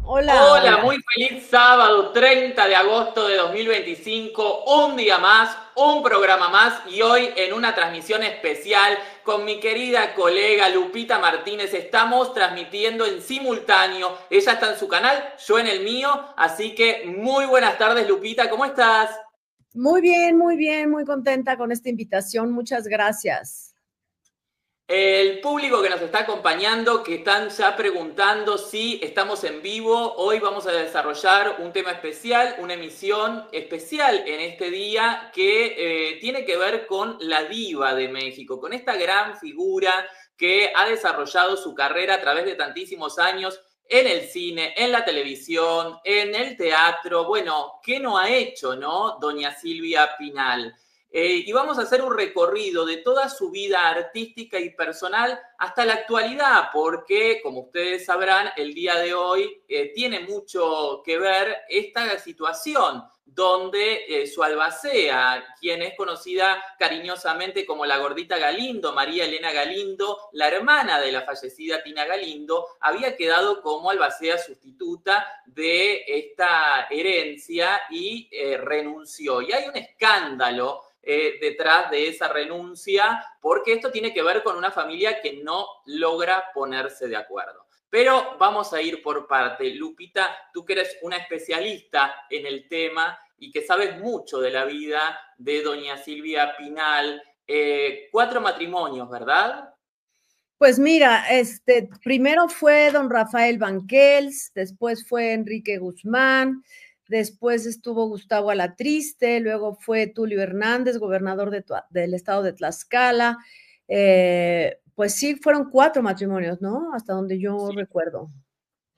Hola, Hola, hola. muy feliz sábado 30 de agosto de 2025, un día más, un programa más y hoy en una transmisión especial con mi querida colega Lupita Martínez. Estamos transmitiendo en simultáneo, ella está en su canal, yo en el mío, así que muy buenas tardes Lupita, ¿cómo estás? Muy bien, muy contenta con esta invitación. Muchas gracias. El público que nos está acompañando, que están ya preguntando si estamos en vivo, hoy vamos a desarrollar un tema especial, una emisión especial en este día que tiene que ver con la diva de México, con esta gran figura que ha desarrollado su carrera a través de tantísimos años en el cine, en la televisión, en el teatro. Bueno, ¿qué no ha hecho, no? Doña Silvia Pinal. Y vamos a hacer un recorrido de toda su vida artística y personal hasta la actualidad, porque, como ustedes sabrán, el día de hoy tiene mucho que ver esta situación donde su albacea, quien es conocida cariñosamente como la gordita Galindo, María Elena Galindo, la hermana de la fallecida Tina Galindo, había quedado como albacea sustituta de esta herencia y renunció. Y hay un escándalo detrás de esa renuncia, porque esto tiene que ver con una familia que no logra ponerse de acuerdo. Pero vamos a ir por parte. Lupita, tú que eres una especialista en el tema y que sabes mucho de la vida de doña Silvia Pinal, 4 matrimonios, ¿verdad? Pues mira, primero fue don Rafael Banquels, después fue Enrique Guzmán, después estuvo Gustavo Alatriste, luego fue Tulio Hernández, gobernador del estado de Tlaxcala. Pues sí, fueron 4 matrimonios, ¿no? Hasta donde yo Sí, recuerdo.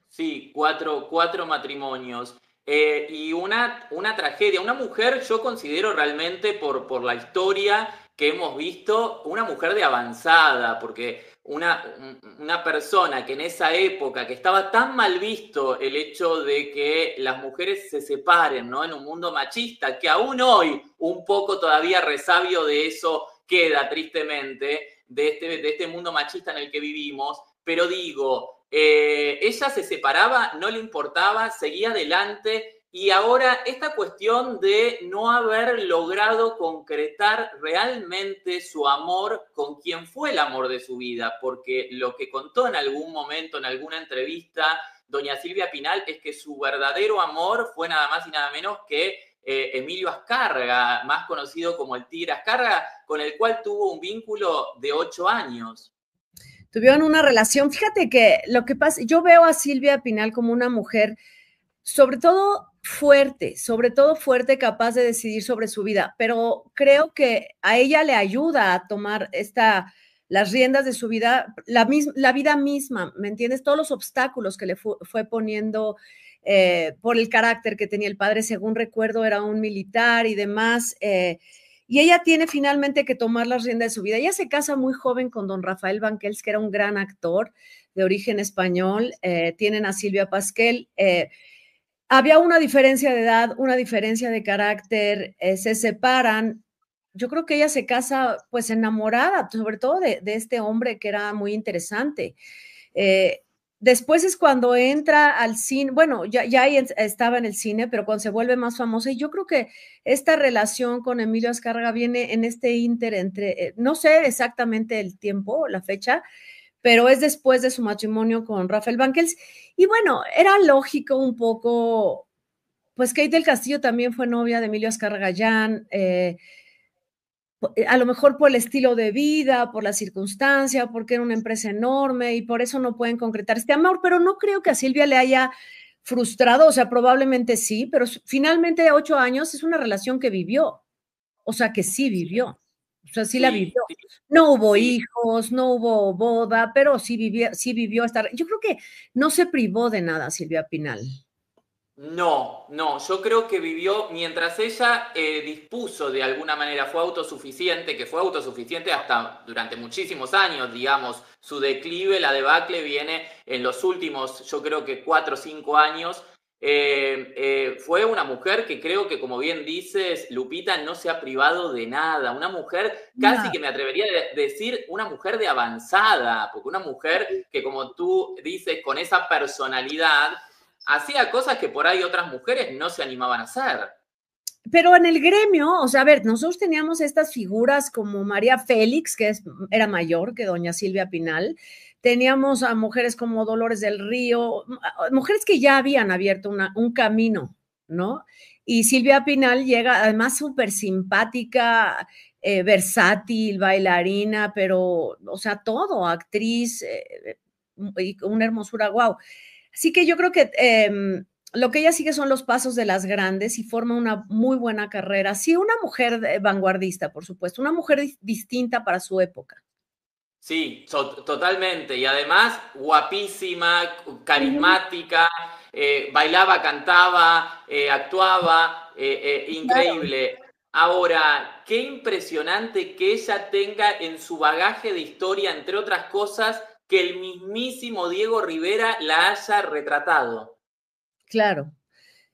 sí, cuatro matrimonios. Y una tragedia. Una mujer, yo considero realmente por la historia que hemos visto, una mujer de avanzada, porque una persona que en esa época, que estaba tan mal visto el hecho de que las mujeres se separen, ¿no? En un mundo machista, que aún hoy un poco todavía resabio de eso queda tristemente, de este mundo machista en el que vivimos, pero digo, ella se separaba, no le importaba, seguía adelante y ahora esta cuestión de no haber logrado concretar realmente su amor con quien fue el amor de su vida, porque lo que contó en algún momento, en alguna entrevista, doña Silvia Pinal, es que su verdadero amor fue nada más y nada menos que Emilio Azcárraga, más conocido como el Tigre Azcárraga, con el cual tuvo un vínculo de 8 años. Tuvieron una relación. Fíjate que lo que pasa, yo veo a Silvia Pinal como una mujer sobre todo fuerte, capaz de decidir sobre su vida, pero creo que a ella le ayuda a tomar las riendas de su vida, la vida misma, ¿me entiendes? Todos los obstáculos que le fue poniendo por el carácter que tenía el padre, según recuerdo, era un militar y demás. Y ella tiene finalmente que tomar las riendas de su vida. Ella se casa muy joven con don Rafael Banquels, que era un gran actor de origen español. Tienen a Silvia Pasquel. Había una diferencia de edad, una diferencia de carácter, se separan. Yo creo que ella se casa pues enamorada, sobre todo de este hombre que era muy interesante. Eh, Después es cuando entra al cine, bueno, ya ahí estaba en el cine, pero cuando se vuelve más famosa, y yo creo que esta relación con Emilio Azcárraga viene en este inter entre, no sé exactamente el tiempo, la fecha, pero es después de su matrimonio con Rafael Banquels. Y bueno, era lógico un poco, pues Kate del Castillo también fue novia de Emilio Azcargallán, a lo mejor por el estilo de vida, por la circunstancia, porque era una empresa enorme y por eso no pueden concretar este amor, pero no creo que a Silvia le haya frustrado, o sea, probablemente sí, pero finalmente 8 años es una relación que vivió, o sea, que sí vivió, o sea, sí la Sí, vivió. sí, No hubo sí. hijos, no hubo boda, pero sí vivió hasta. Yo creo que no se privó de nada Silvia Pinal. No, no, yo creo que vivió mientras ella dispuso de alguna manera, fue autosuficiente, que fue autosuficiente hasta durante muchísimos años, digamos, su declive, la debacle viene en los últimos, yo creo que 4 o 5 años. Fue una mujer que creo que, como bien dices, Lupita, no se ha privado de nada, una mujer, casi Nada. que me atrevería a decir, una mujer de avanzada, porque una mujer que, como tú dices, con esa personalidad hacía cosas que por ahí otras mujeres no se animaban a hacer. Pero en el gremio, o sea, a ver, nosotros teníamos estas figuras como María Félix, que era mayor que doña Silvia Pinal, teníamos a mujeres como Dolores del Río, mujeres que ya habían abierto un camino, ¿no? Y Silvia Pinal llega, además, súper simpática, versátil, bailarina, pero, o sea, todo, actriz, y una hermosura, wow. Así que yo creo que lo que ella sigue son los pasos de las grandes y forma una muy buena carrera. Sí, una mujer vanguardista, por supuesto, una mujer distinta para su época. Sí, totalmente. Y además, guapísima, carismática, bailaba, cantaba, actuaba, Claro. increíble. Ahora, qué impresionante que ella tenga en su bagaje de historia, entre otras cosas, que el mismísimo Diego Rivera la haya retratado. Claro.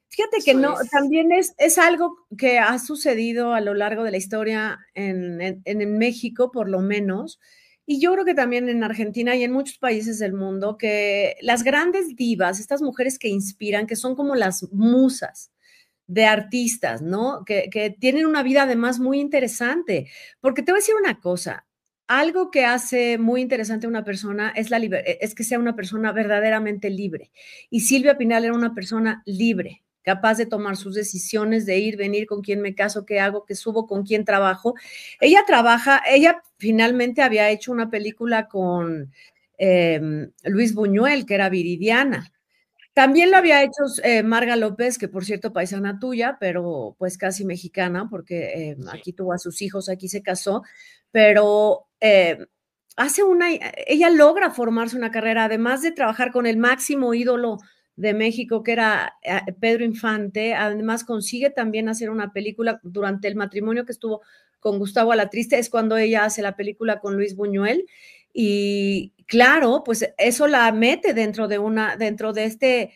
Fíjate que Eso no, es. también es algo que ha sucedido a lo largo de la historia en México, por lo menos, y yo creo que también en Argentina y en muchos países del mundo, que las grandes divas, estas mujeres que inspiran, que son como las musas de artistas, ¿no? Que tienen una vida además muy interesante, porque te voy a decir una cosa, algo que hace muy interesante a una persona es que sea una persona verdaderamente libre. Y Silvia Pinal era una persona libre, capaz de tomar sus decisiones, de ir, venir, con quién me caso, qué hago, qué subo, con quién trabajo. Ella finalmente había hecho una película con Luis Buñuel, que era Viridiana. También lo Sí. había hecho Marga López, que por cierto, paisana tuya, pero pues casi mexicana, porque Sí. aquí tuvo a sus hijos, aquí se casó, pero ella logra formarse una carrera, además de trabajar con el máximo ídolo de México, que era Pedro Infante, además consigue también hacer una película durante el matrimonio que estuvo con Gustavo Alatriste, es cuando ella hace la película con Luis Buñuel, y claro, pues eso la mete dentro de este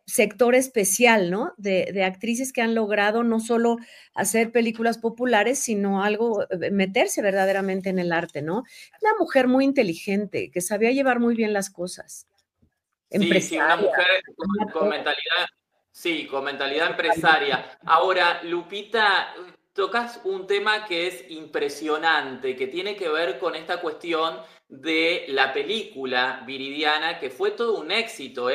sector especial, ¿no? De actrices que han logrado no solo hacer películas populares, sino algo, meterse verdaderamente en el arte, ¿no? Una mujer muy inteligente, que sabía llevar muy bien las cosas. Sí, sí, una Empresaria, mujer tenía con todo. mentalidad, sí, con mentalidad empresaria. Ahora, Lupita, tocas un tema que es impresionante, que tiene que ver con esta cuestión de la película Viridiana, que fue todo un éxito.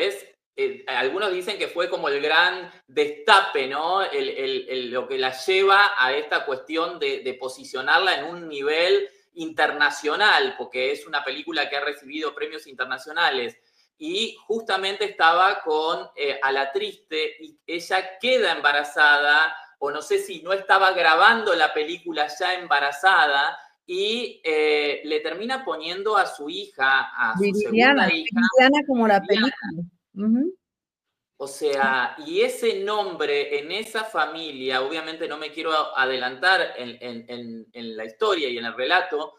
Algunos dicen que fue como el gran destape, ¿no? Lo que la lleva a esta cuestión de posicionarla en un nivel internacional, porque es una película que ha recibido premios internacionales y justamente estaba con A la Triste y ella queda embarazada o no sé si no estaba grabando la película ya embarazada y le termina poniendo a su hija, a su Viridiana, segunda hija, Viridiana como la Viridiana. película. Ujú. O sea, y ese nombre en esa familia, obviamente no me quiero adelantar en la historia y en el relato,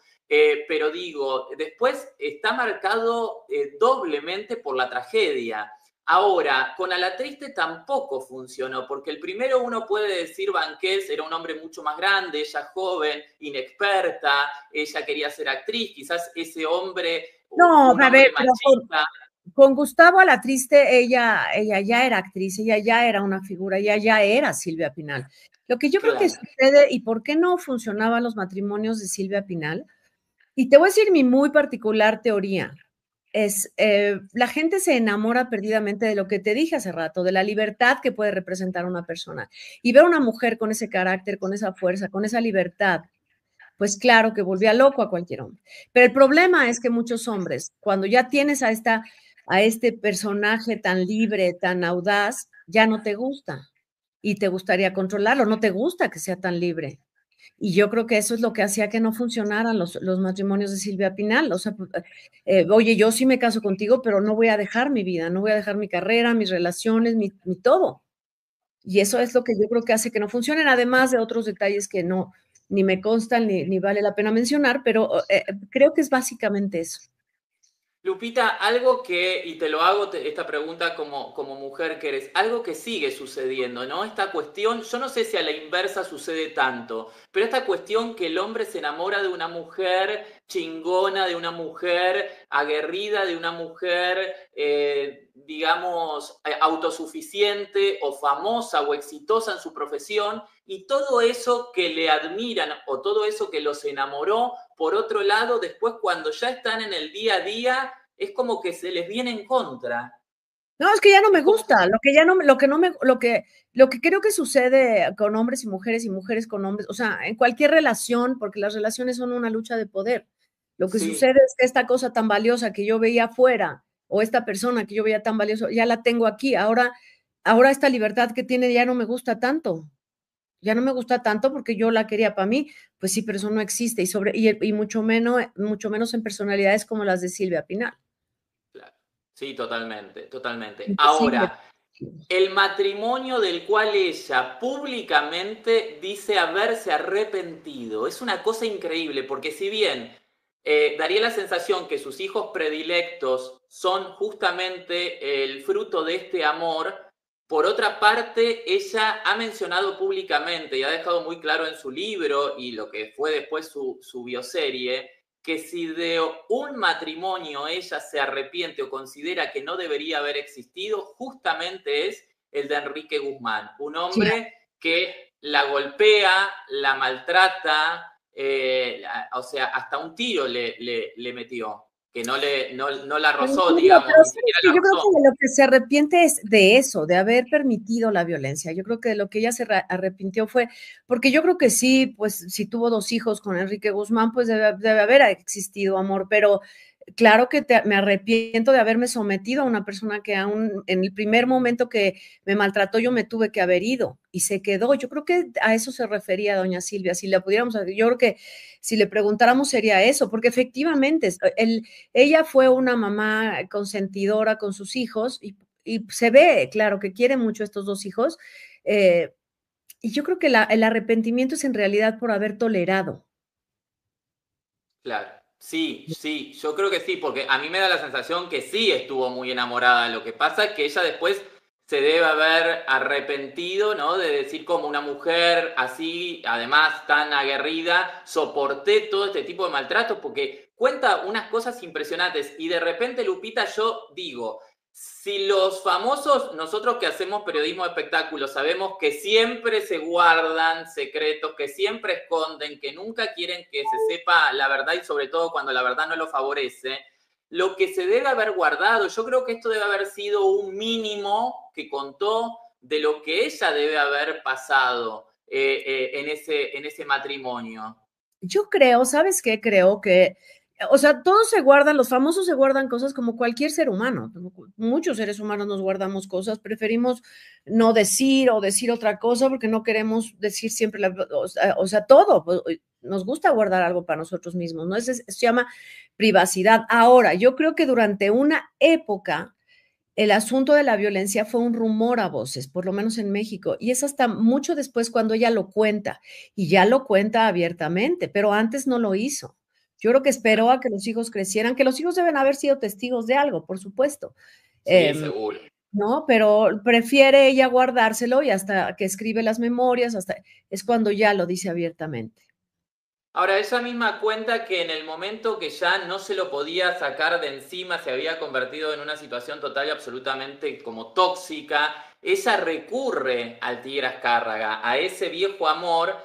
pero digo, después está marcado doblemente por la tragedia. Ahora, con A la Triste tampoco funcionó, porque el primero uno puede decir Banqués era un hombre mucho más grande, ella joven, inexperta, ella quería ser actriz, quizás ese hombre, No, un a hombre ver, pero machista. con Gustavo Alatriste, ella ya era actriz, ella ya era una figura, ella ya era Silvia Pinal. Lo que yo creo que Claro. sucede y por qué no funcionaban los matrimonios de Silvia Pinal, y te voy a decir mi muy particular teoría, es la gente se enamora perdidamente de lo que te dije hace rato, de la libertad que puede representar una persona. Y ver a una mujer con ese carácter, con esa fuerza, con esa libertad, pues claro que volvía loco a cualquier hombre. Pero el problema es que muchos hombres, cuando ya tienes a este personaje tan libre, tan audaz, ya no te gusta y te gustaría controlarlo, no te gusta que sea tan libre. Y yo creo que eso es lo que hacía que no funcionaran los matrimonios de Silvia Pinal. O sea, oye, yo sí me caso contigo, pero no voy a dejar mi vida, no voy a dejar mi carrera, mis relaciones, mi todo. Y eso es lo que yo creo que hace que no funcionen, además de otros detalles que no, ni me constan ni vale la pena mencionar, pero creo que es básicamente eso. Lupita, algo que, y te lo hago esta pregunta como mujer que eres, algo que sigue sucediendo, ¿no? Esta cuestión, yo no sé si a la inversa sucede tanto, pero esta cuestión que el hombre se enamora de una mujer chingona, de una mujer aguerrida, de una mujer, digamos, autosuficiente o famosa o exitosa en su profesión, y todo eso que le admiran o todo eso que los enamoró, por otro lado, después cuando ya están en el día a día, es como que se les viene en contra. No, es que ya no me Es como... gusta, lo que ya no, lo que no me, lo que creo que sucede con hombres y mujeres con hombres, o sea, en cualquier relación, porque las relaciones son una lucha de poder. Lo que Sí, sucede es que esta cosa tan valiosa que yo veía afuera, o esta persona que yo veía tan valiosa, ya la tengo aquí. Ahora esta libertad que tiene ya no me gusta tanto. Ya no me gusta tanto porque yo la quería para mí, pues sí, pero eso no existe y mucho menos en personalidades como las de Silvia Pinal. claro. Sí, totalmente, totalmente. Silvia. Ahora, el matrimonio del cual ella públicamente dice haberse arrepentido. Es una cosa increíble, porque si bien daría la sensación que sus hijos predilectos son justamente el fruto de este amor, por otra parte, ella ha mencionado públicamente y ha dejado muy claro en su libro y lo que fue después su bioserie, que si de un matrimonio ella se arrepiente o considera que no debería haber existido, justamente es el de Enrique Guzmán, un hombre que la golpea, la maltrata, o sea, hasta un tiro le metió, que no la Pero rozó, digamos, ni ¿sabes siquiera qué? la Yo creo rozó. que de lo que se arrepiente es de eso, de haber permitido la violencia. Yo creo que de lo que ella arrepintió fue, porque yo creo que sí, pues si tuvo dos hijos con Enrique Guzmán, pues debe haber existido amor, pero claro que me arrepiento de haberme sometido a una persona que aún en el primer momento que me maltrató yo me tuve que haber ido y se quedó. Yo creo que a eso se refería doña Silvia. Si le pudiéramos, yo creo que si le preguntáramos sería eso, porque efectivamente ella fue una mamá consentidora con sus hijos y se ve, claro, que quiere mucho a estos dos hijos. Y yo creo que el arrepentimiento es en realidad por haber tolerado. Claro, sí, sí, yo creo que sí, porque a mí me da la sensación que sí estuvo muy enamorada. Lo que pasa es que ella después se debe haber arrepentido, ¿no? De decir como una mujer así, además tan aguerrida, soporté todo este tipo de maltratos, porque cuenta unas cosas impresionantes y de repente, Lupita, yo digo, si los famosos, nosotros que hacemos periodismo de espectáculo, sabemos que siempre se guardan secretos, que siempre esconden, que nunca quieren que se sepa la verdad y sobre todo cuando la verdad no lo favorece, lo que se debe haber guardado, yo creo que esto debe haber sido un mínimo que contó de lo que ella debe haber pasado en ese matrimonio. Yo creo, ¿sabes qué? Creo que, o sea, todos se guardan, los famosos se guardan cosas como cualquier ser humano. Muchos seres humanos nos guardamos cosas, preferimos no decir o decir otra cosa porque no queremos decir siempre, o sea, todo. Pues, nos gusta guardar algo para nosotros mismos, ¿no? Se llama privacidad. Ahora, yo creo que durante una época el asunto de la violencia fue un rumor a voces, por lo menos en México, y es hasta mucho después cuando ella lo cuenta, y ya lo cuenta abiertamente, pero antes no lo hizo. Yo creo que esperó a que los hijos crecieran, que los hijos deben haber sido testigos de algo, por supuesto, Sí, eh, seguro. ¿no? Pero prefiere ella guardárselo y hasta que escribe las memorias, hasta es cuando ya lo dice abiertamente. Ahora, ella misma cuenta que en el momento que ya no se lo podía sacar de encima, se había convertido en una situación total y absolutamente como tóxica, ella recurre al Tigre Azcárraga, a ese viejo amor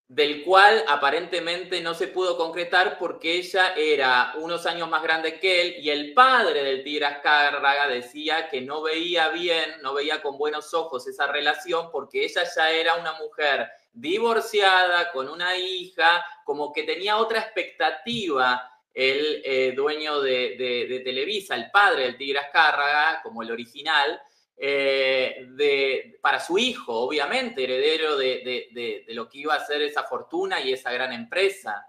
del cual aparentemente no se pudo concretar porque ella era unos años más grande que él y el padre del Tigre Azcárraga decía que no veía bien, no veía con buenos ojos esa relación porque ella ya era una mujer divorciada, con una hija, como que tenía otra expectativa el dueño de Televisa, el padre del Tigre Azcárraga, como el original, para su hijo, obviamente, heredero de lo que iba a ser esa fortuna y esa gran empresa.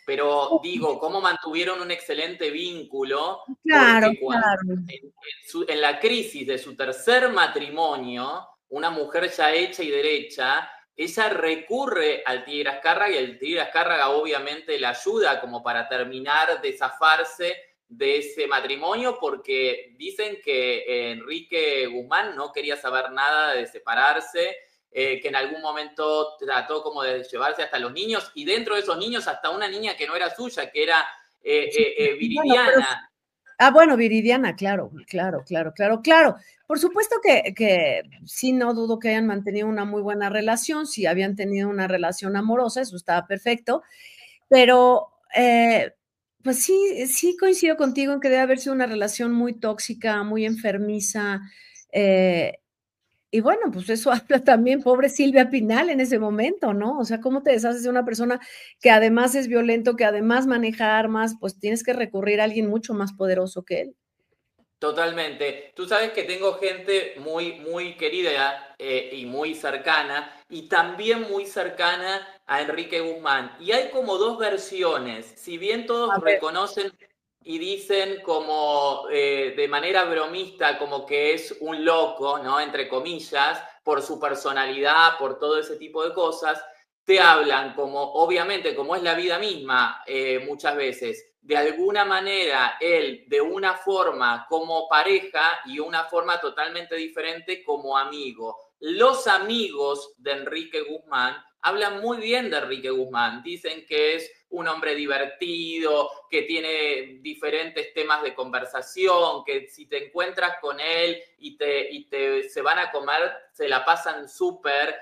Pero digo, ¿cómo mantuvieron un excelente vínculo? Claro, Porque cuando claro. en la crisis de su tercer matrimonio, una mujer ya hecha y derecha, ella recurre al Tigre Azcárraga y el Tigre Azcárraga obviamente la ayuda como para terminar de zafarse de ese matrimonio porque dicen que Enrique Guzmán no quería saber nada de separarse, que en algún momento trató como de llevarse hasta los niños y dentro de esos niños hasta una niña que no era suya, que era Bueno, pero Viridiana. Ah, bueno, Viridiana, claro, claro, claro, claro, claro. Por supuesto que sí, no dudo que hayan mantenido una muy buena relación, si habían tenido una relación amorosa, eso estaba perfecto, pero pues sí, sí coincido contigo en que debe haber sido una relación muy tóxica, muy enfermiza, eh, y bueno, pues eso habla también, pobre Silvia Pinal en ese momento, ¿no? O sea, ¿cómo te deshaces de una persona que además es violento, que además maneja armas? Pues tienes que recurrir a alguien mucho más poderoso que él. Totalmente. Tú sabes que tengo gente muy, muy querida y muy cercana, y también muy cercana a Enrique Guzmán. Y hay como dos versiones. Si bien A todos ver. reconocen y dicen como de manera bromista, como que es un loco, ¿no? Entre comillas, por su personalidad, por todo ese tipo de cosas, te hablan como, obviamente, como es la vida misma muchas veces, de alguna manera él de una forma como pareja y una forma totalmente diferente como amigo. Los amigos de Enrique Guzmán hablan muy bien de Enrique Guzmán, dicen que es un hombre divertido, que tiene diferentes temas de conversación, que si te encuentras con él se van a comer, se la pasan súper.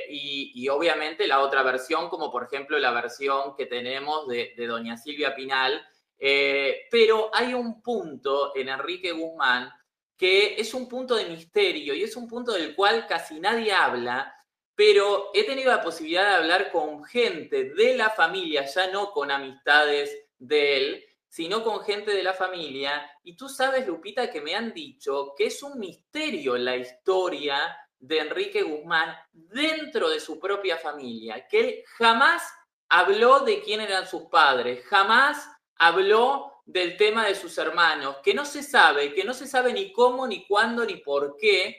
Y obviamente la otra versión, como por ejemplo la versión que tenemos de doña Silvia Pinal, pero hay un punto en Enrique Guzmán que es un punto de misterio y es un punto del cual casi nadie habla, pero he tenido la posibilidad de hablar con gente de la familia, ya no con amistades de él, sino con gente de la familia. Y tú sabes, Lupita, que me han dicho que es un misterio la historia de Enrique Guzmán dentro de su propia familia, que él jamás habló de quién eran sus padres, jamás habló del tema de sus hermanos, que no se sabe ni cómo, ni cuándo, ni por qué.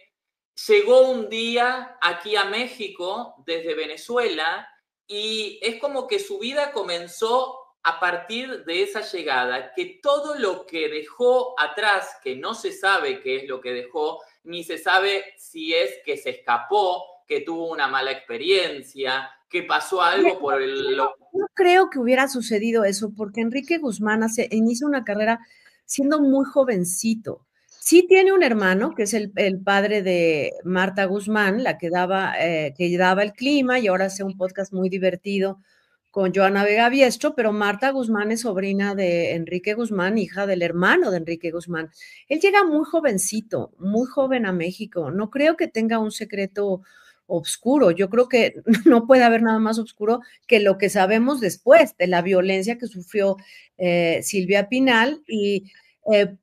Llegó un día aquí a México desde Venezuela y es como que su vida comenzó a partir de esa llegada, que todo lo que dejó atrás, que no se sabe qué es lo que dejó, ni se sabe si es que se escapó, que tuvo una mala experiencia, que pasó algo por el... No creo que hubiera sucedido eso, porque Enrique Guzmán inicia una carrera siendo muy jovencito. Sí tiene un hermano, que es el padre de Marta Guzmán, la que daba el clima y ahora hace un podcast muy divertido con Joana Vega Biestro, pero Marta Guzmán es sobrina de Enrique Guzmán, hija del hermano de Enrique Guzmán. Él llega muy jovencito, muy joven a México. No creo que tenga un secreto oscuro. Yo creo que no puede haber nada más oscuro que lo que sabemos después de la violencia que sufrió Silvia Pinal y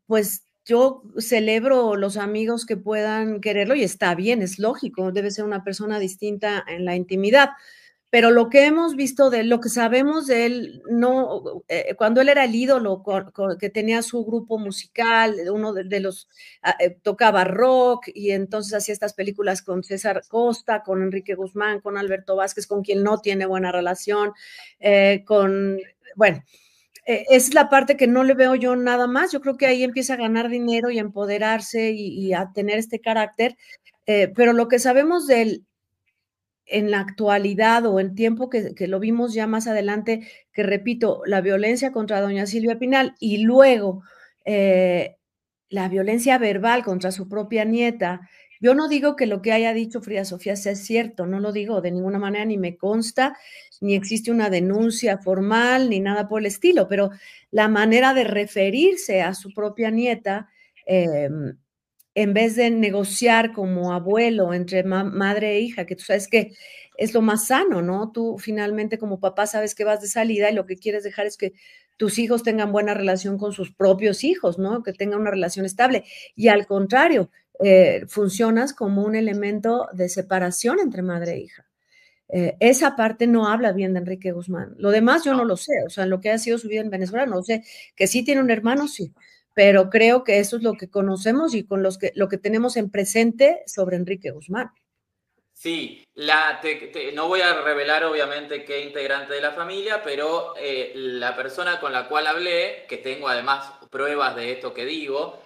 pues yo celebro los amigos que puedan quererlo y está bien, es lógico, debe ser una persona distinta en la intimidad. Pero lo que hemos visto de él, lo que sabemos de él, no, cuando él era el ídolo, que tenía su grupo musical, uno de los, tocaba rock y entonces hacía estas películas con César Costa, con Enrique Guzmán, con Alberto Vázquez, con quien no tiene buena relación, bueno, es la parte que no le veo yo nada más. Yo creo que ahí empieza a ganar dinero y a empoderarse y a tener este carácter. Pero lo que sabemos de él en la actualidad o en tiempo que lo vimos ya más adelante, que repito, la violencia contra doña Silvia Pinal y luego la violencia verbal contra su propia nieta. Yo no digo que lo que haya dicho Frida Sofía sea cierto, no lo digo de ninguna manera, ni me consta, ni existe una denuncia formal, ni nada por el estilo, pero la manera de referirse a su propia nieta, en vez de negociar como abuelo entre madre e hija, que tú sabes que es lo más sano, ¿no? Tú finalmente como papá sabes que vas de salida y lo que quieres dejar es que tus hijos tengan buena relación con sus propios hijos, ¿no? Que tengan una relación estable. Y al contrario, funcionas como un elemento de separación entre madre e hija. Esa parte no habla bien de Enrique Guzmán. Lo demás yo no lo sé, o sea, lo que ha sido su vida en Venezuela, no sé, que sí tiene un hermano, sí, pero creo que eso es lo que conocemos y con lo que tenemos en presente sobre Enrique Guzmán. Sí, no voy a revelar obviamente qué integrante de la familia, pero la persona con la cual hablé, que tengo además pruebas de esto que digo,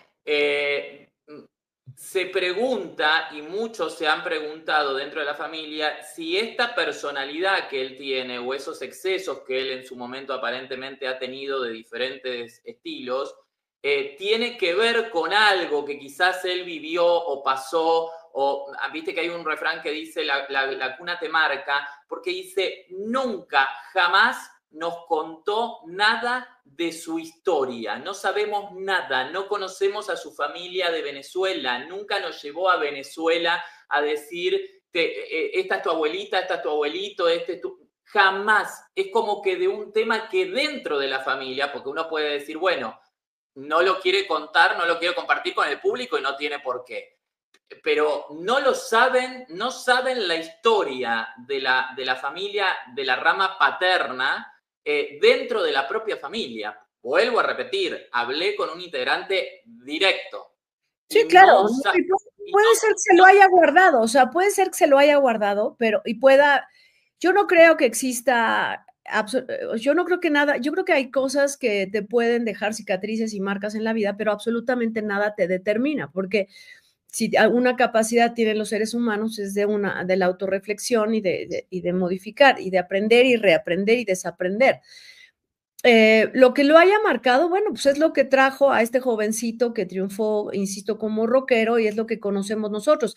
se pregunta, y muchos se han preguntado dentro de la familia, si esta personalidad que él tiene o esos excesos que él en su momento aparentemente ha tenido de diferentes estilos, tiene que ver con algo que quizás él vivió o pasó, o viste que hay un refrán que dice la cuna te marca, porque dice, nunca, jamás nos contó nada de su historia, no sabemos nada, no conocemos a su familia de Venezuela, nunca nos llevó a Venezuela a decir, esta es tu abuelita, esta es tu abuelito, este es tu... Jamás, es como que de un tema que dentro de la familia, porque uno puede decir, bueno, no lo quiere contar, no lo quiere compartir con el público y no tiene por qué. Pero no lo saben, no saben la historia de la familia, de la rama paterna, dentro de la propia familia. Vuelvo a repetir, hablé con un integrante directo. Sí, Y claro, no, puede ser que se lo haya guardado, o sea, puede ser que se lo haya guardado, pero yo no creo que exista, yo no creo que nada, yo creo que hay cosas que te pueden dejar cicatrices y marcas en la vida, pero absolutamente nada te determina, porque si alguna capacidad tienen los seres humanos es de la autorreflexión y de modificar, y de aprender y reaprender y desaprender. Lo que lo haya marcado, bueno, pues es lo que trajo a este jovencito que triunfó, insisto, como rockero, y es lo que conocemos nosotros.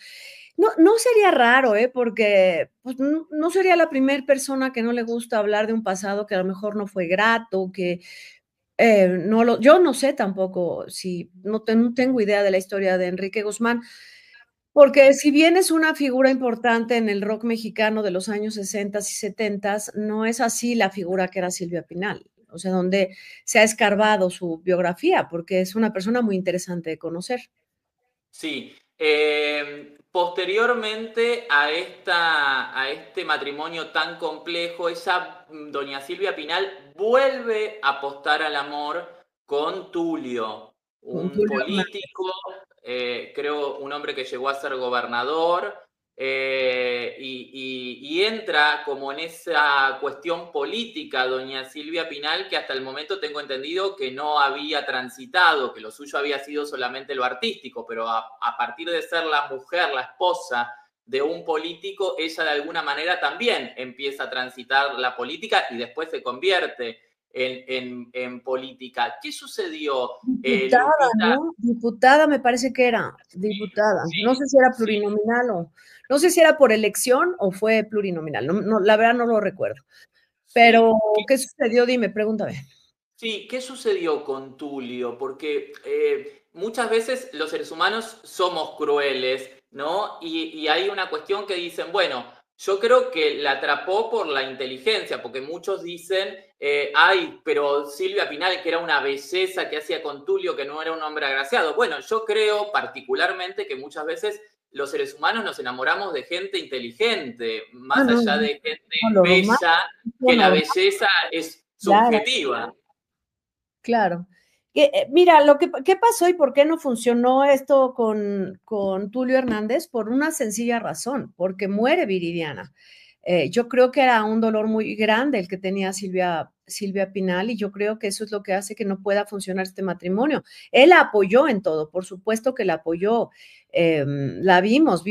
No sería raro, porque pues, no sería la primera persona que no le gusta hablar de un pasado que a lo mejor no fue grato, que yo no sé tampoco, si no tengo idea de la historia de Enrique Guzmán, porque si bien es una figura importante en el rock mexicano de los años 60 y 70, no es así la figura que era Silvia Pinal, o sea, donde se ha escarbado su biografía, porque es una persona muy interesante de conocer. Sí. Posteriormente a este matrimonio tan complejo, ella, doña Silvia Pinal, vuelve a apostar al amor con Tulio, Con un Tulio político, creo un hombre que llegó a ser gobernador, y entra como en esa cuestión política doña Silvia Pinal, que hasta el momento tengo entendido que no había transitado, que lo suyo había sido solamente lo artístico, pero a partir de ser la mujer, la esposa de un político, ella de alguna manera también empieza a transitar la política y después se convierte en política. ¿Qué sucedió, diputada, Lupita? ¿no? Diputada me parece que era, diputada. No sé si era Sí, plurinominal no sé si era por elección o fue plurinominal, la verdad no lo recuerdo. Pero, sí. ¿qué sucedió? Dime, pregúntame. Sí, ¿qué sucedió con Tulio? Porque muchas veces los seres humanos somos crueles, ¿no? Y hay una cuestión que dicen, bueno, yo creo que la atrapó por la inteligencia, porque muchos dicen, ay, pero Silvia Pinal, que era una belleza que hacía con Tulio, que no era un hombre agraciado. Bueno, yo creo particularmente que muchas veces los seres humanos nos enamoramos de gente inteligente, Ah, más no, allá de gente no, lo romántico, bella, que la normal, belleza es claro. subjetiva. Claro. Mira, ¿qué pasó y por qué no funcionó esto con Tulio Hernández? Por una sencilla razón, porque muere Viridiana. Yo creo que era un dolor muy grande el que tenía Silvia Pinal, y yo creo que eso es lo que hace que no pueda funcionar este matrimonio. Él la apoyó en todo, por supuesto que la apoyó. La vimos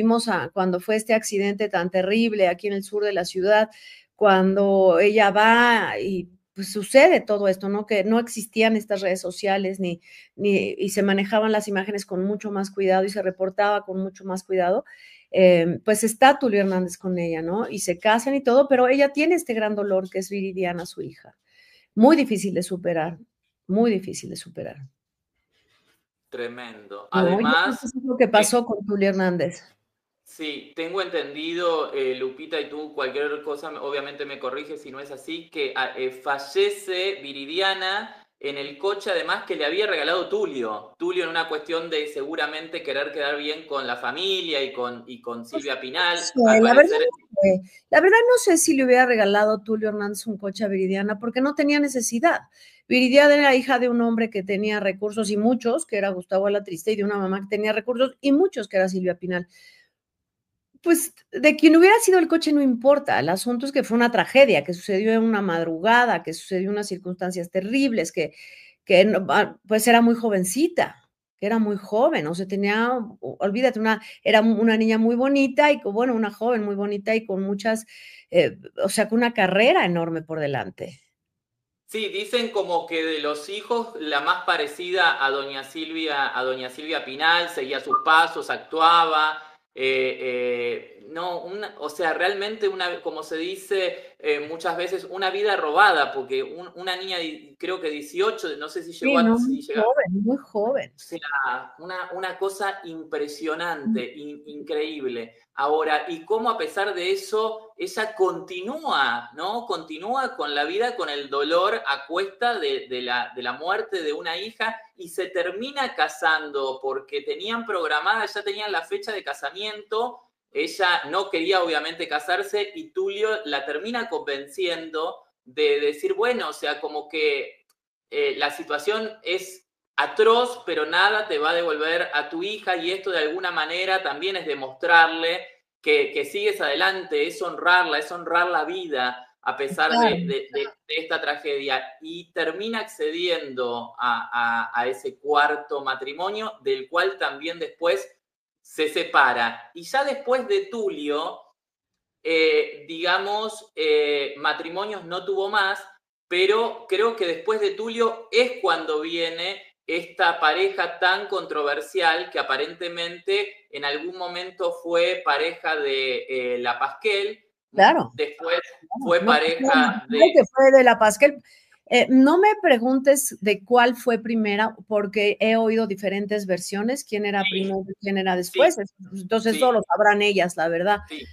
cuando fue este accidente tan terrible aquí en el sur de la ciudad, cuando ella va y pues sucede todo esto, ¿no? Que no existían estas redes sociales y se manejaban las imágenes con mucho más cuidado y se reportaba con mucho más cuidado. Pues está Tulio Hernández con ella, ¿no? Y se casan y todo, pero ella tiene este gran dolor que es Viridiana, su hija. Muy difícil de superar, muy difícil de superar. Tremendo. No, yo creo que Además, eso es lo que pasó con Tulio Hernández. sí, tengo entendido, Lupita, y tú cualquier cosa, obviamente me corriges si no es así, que fallece Viridiana en el coche, además que le había regalado Tulio. Tulio en una cuestión de seguramente querer quedar bien con la familia y con Pues, Silvia no Pinal. sé, Al parecer, la verdad no sé si le hubiera regalado Tulio Hernández un coche a Viridiana porque no tenía necesidad. Viridiana era hija de un hombre que tenía recursos y muchos, que era Gustavo Alatriste, y de una mamá que tenía recursos y muchos, que era Silvia Pinal. Pues de quien hubiera sido el coche no importa, el asunto es que fue una tragedia, que sucedió en una madrugada, que sucedió en unas circunstancias terribles, pues era muy jovencita, que era muy joven, o sea, olvídate, era una niña muy bonita y, bueno, una joven muy bonita y con muchas, o sea, con una carrera enorme por delante. Sí, dicen como que de los hijos, la más parecida a doña Silvia Pinal, seguía sus pasos, actuaba. No, o sea, realmente una, como se dice muchas veces, una vida robada, porque una niña, creo que 18, no sé si llegó Sí, a, no, si llega, muy joven. o sea, una cosa impresionante, increíble. Ahora, y cómo a pesar de eso, ella continúa, ¿no? Continúa con la vida, con el dolor a cuesta de la muerte de una hija y se termina casando porque tenían programada, ya tenían la fecha de casamiento. Ella no quería obviamente casarse y Tulio la termina convenciendo de decir, bueno, o sea, como que la situación es atroz, pero nada te va a devolver a tu hija y esto de alguna manera también es demostrarle que sigues adelante, es honrar la vida a pesar Claro. de esta tragedia y termina accediendo a ese cuarto matrimonio del cual también después se separa. Y ya después de Tulio, digamos, matrimonios no tuvo más, pero creo que después de Tulio es cuando viene esta pareja tan controversial que aparentemente en algún momento fue pareja de La Pasquel, Claro. después Claro. fue No, pareja creo de... que fue de la Pasquel. No me preguntes de cuál fue primera, porque he oído diferentes versiones, quién era Sí, primero y quién era sí, después. Entonces, eso sí, lo sabrán ellas, la verdad. sí,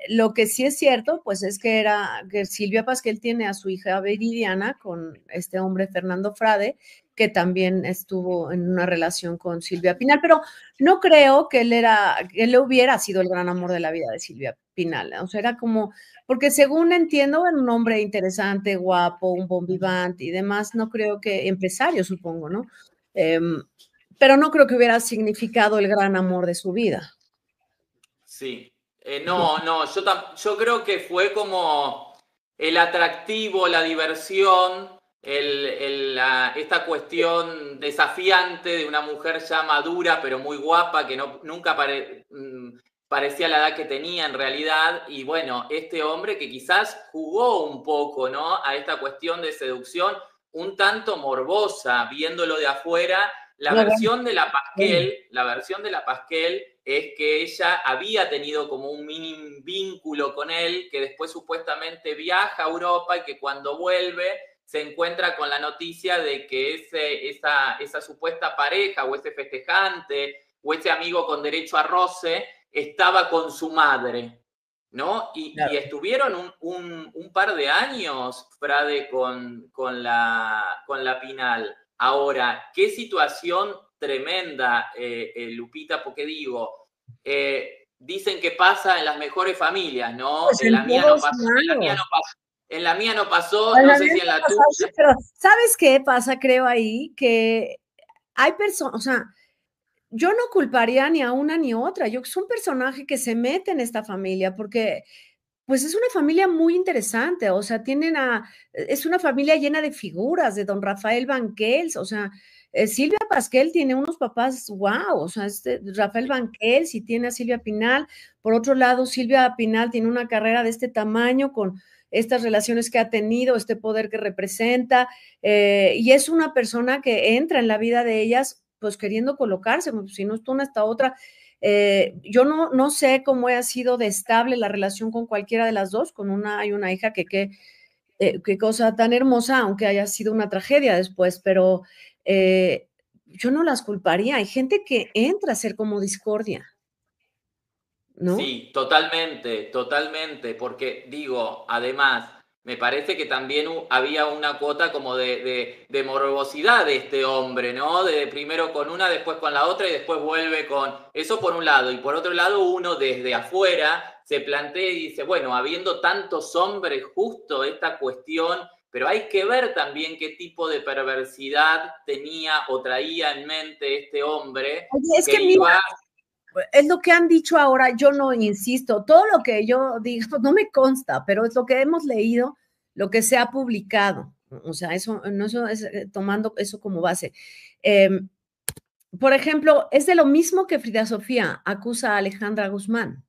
Lo que sí es cierto, pues es que Silvia Pasquel tiene a su hija Viridiana con este hombre Fernando Frade, que también estuvo en una relación con Silvia Pinal, pero no creo que que él hubiera sido el gran amor de la vida de Silvia Pinal. O sea, era como, porque según entiendo, era un hombre interesante, guapo, un bon vivant y demás, no creo que, empresario supongo, ¿no? Pero no creo que hubiera significado el gran amor de su vida. sí. No, yo creo que fue como el atractivo, la diversión, esta cuestión desafiante de una mujer ya madura, pero muy guapa, que nunca parecía la edad que tenía en realidad. Y bueno, este hombre que quizás jugó un poco, ¿no? A esta cuestión de seducción, un tanto morbosa, viéndolo de afuera. No, bueno, bueno. La versión de la Pasquel es que ella había tenido como un mini vínculo con él, que después supuestamente viaja a Europa y que cuando vuelve se encuentra con la noticia de que esa supuesta pareja o ese festejante o ese amigo con derecho a roce estaba con su madre, ¿no? Y Claro. estuvieron un par de años, Frade, con la Pinal. Ahora, qué situación tremenda, Lupita, porque digo, dicen que pasa en las mejores familias, ¿no? Pues En la en mía no todos pasó, lados. en la mía no pasó, Bueno, no a mí sé si me en ha la pasado, tuya. pero ¿sabes qué pasa? Creo ahí que hay personas, o sea, yo no culparía ni a una ni a otra. Yo es un personaje que se mete en esta familia porque, pues, es una familia muy interesante. O sea, es una familia llena de figuras, de don Rafael Banquels. O sea, Silvia Pasquel tiene unos papás, wow. O sea, Rafael Banquels y tiene a Silvia Pinal. Por otro lado, Silvia Pinal tiene una carrera de este tamaño con estas relaciones que ha tenido, este poder que representa, y es una persona que entra en la vida de ellas pues queriendo colocarse, si no está una hasta otra. Yo no sé cómo ha sido de estable la relación con cualquiera de las dos, con una hay una hija qué cosa tan hermosa, aunque haya sido una tragedia después, pero yo no las culparía. Hay gente que entra a ser como discordia, ¿no? Sí, totalmente, totalmente, porque digo, además, me parece que también había una cuota como de morbosidad de este hombre, ¿no? De primero con una, después con la otra y después vuelve con eso por un lado. Y por otro lado, uno desde afuera se plantea y dice, bueno, habiendo tantos hombres, justo esta cuestión, pero hay que ver también qué tipo de perversidad tenía o traía en mente este hombre Oye, es que que mira, iba... es lo que han dicho ahora, yo no insisto, todo lo que yo digo no me consta, pero es lo que hemos leído, lo que se ha publicado, o sea, eso, no, eso es tomando eso como base. Eh, por ejemplo, es de lo mismo que Frida Sofía acusa a Alejandra Guzmán,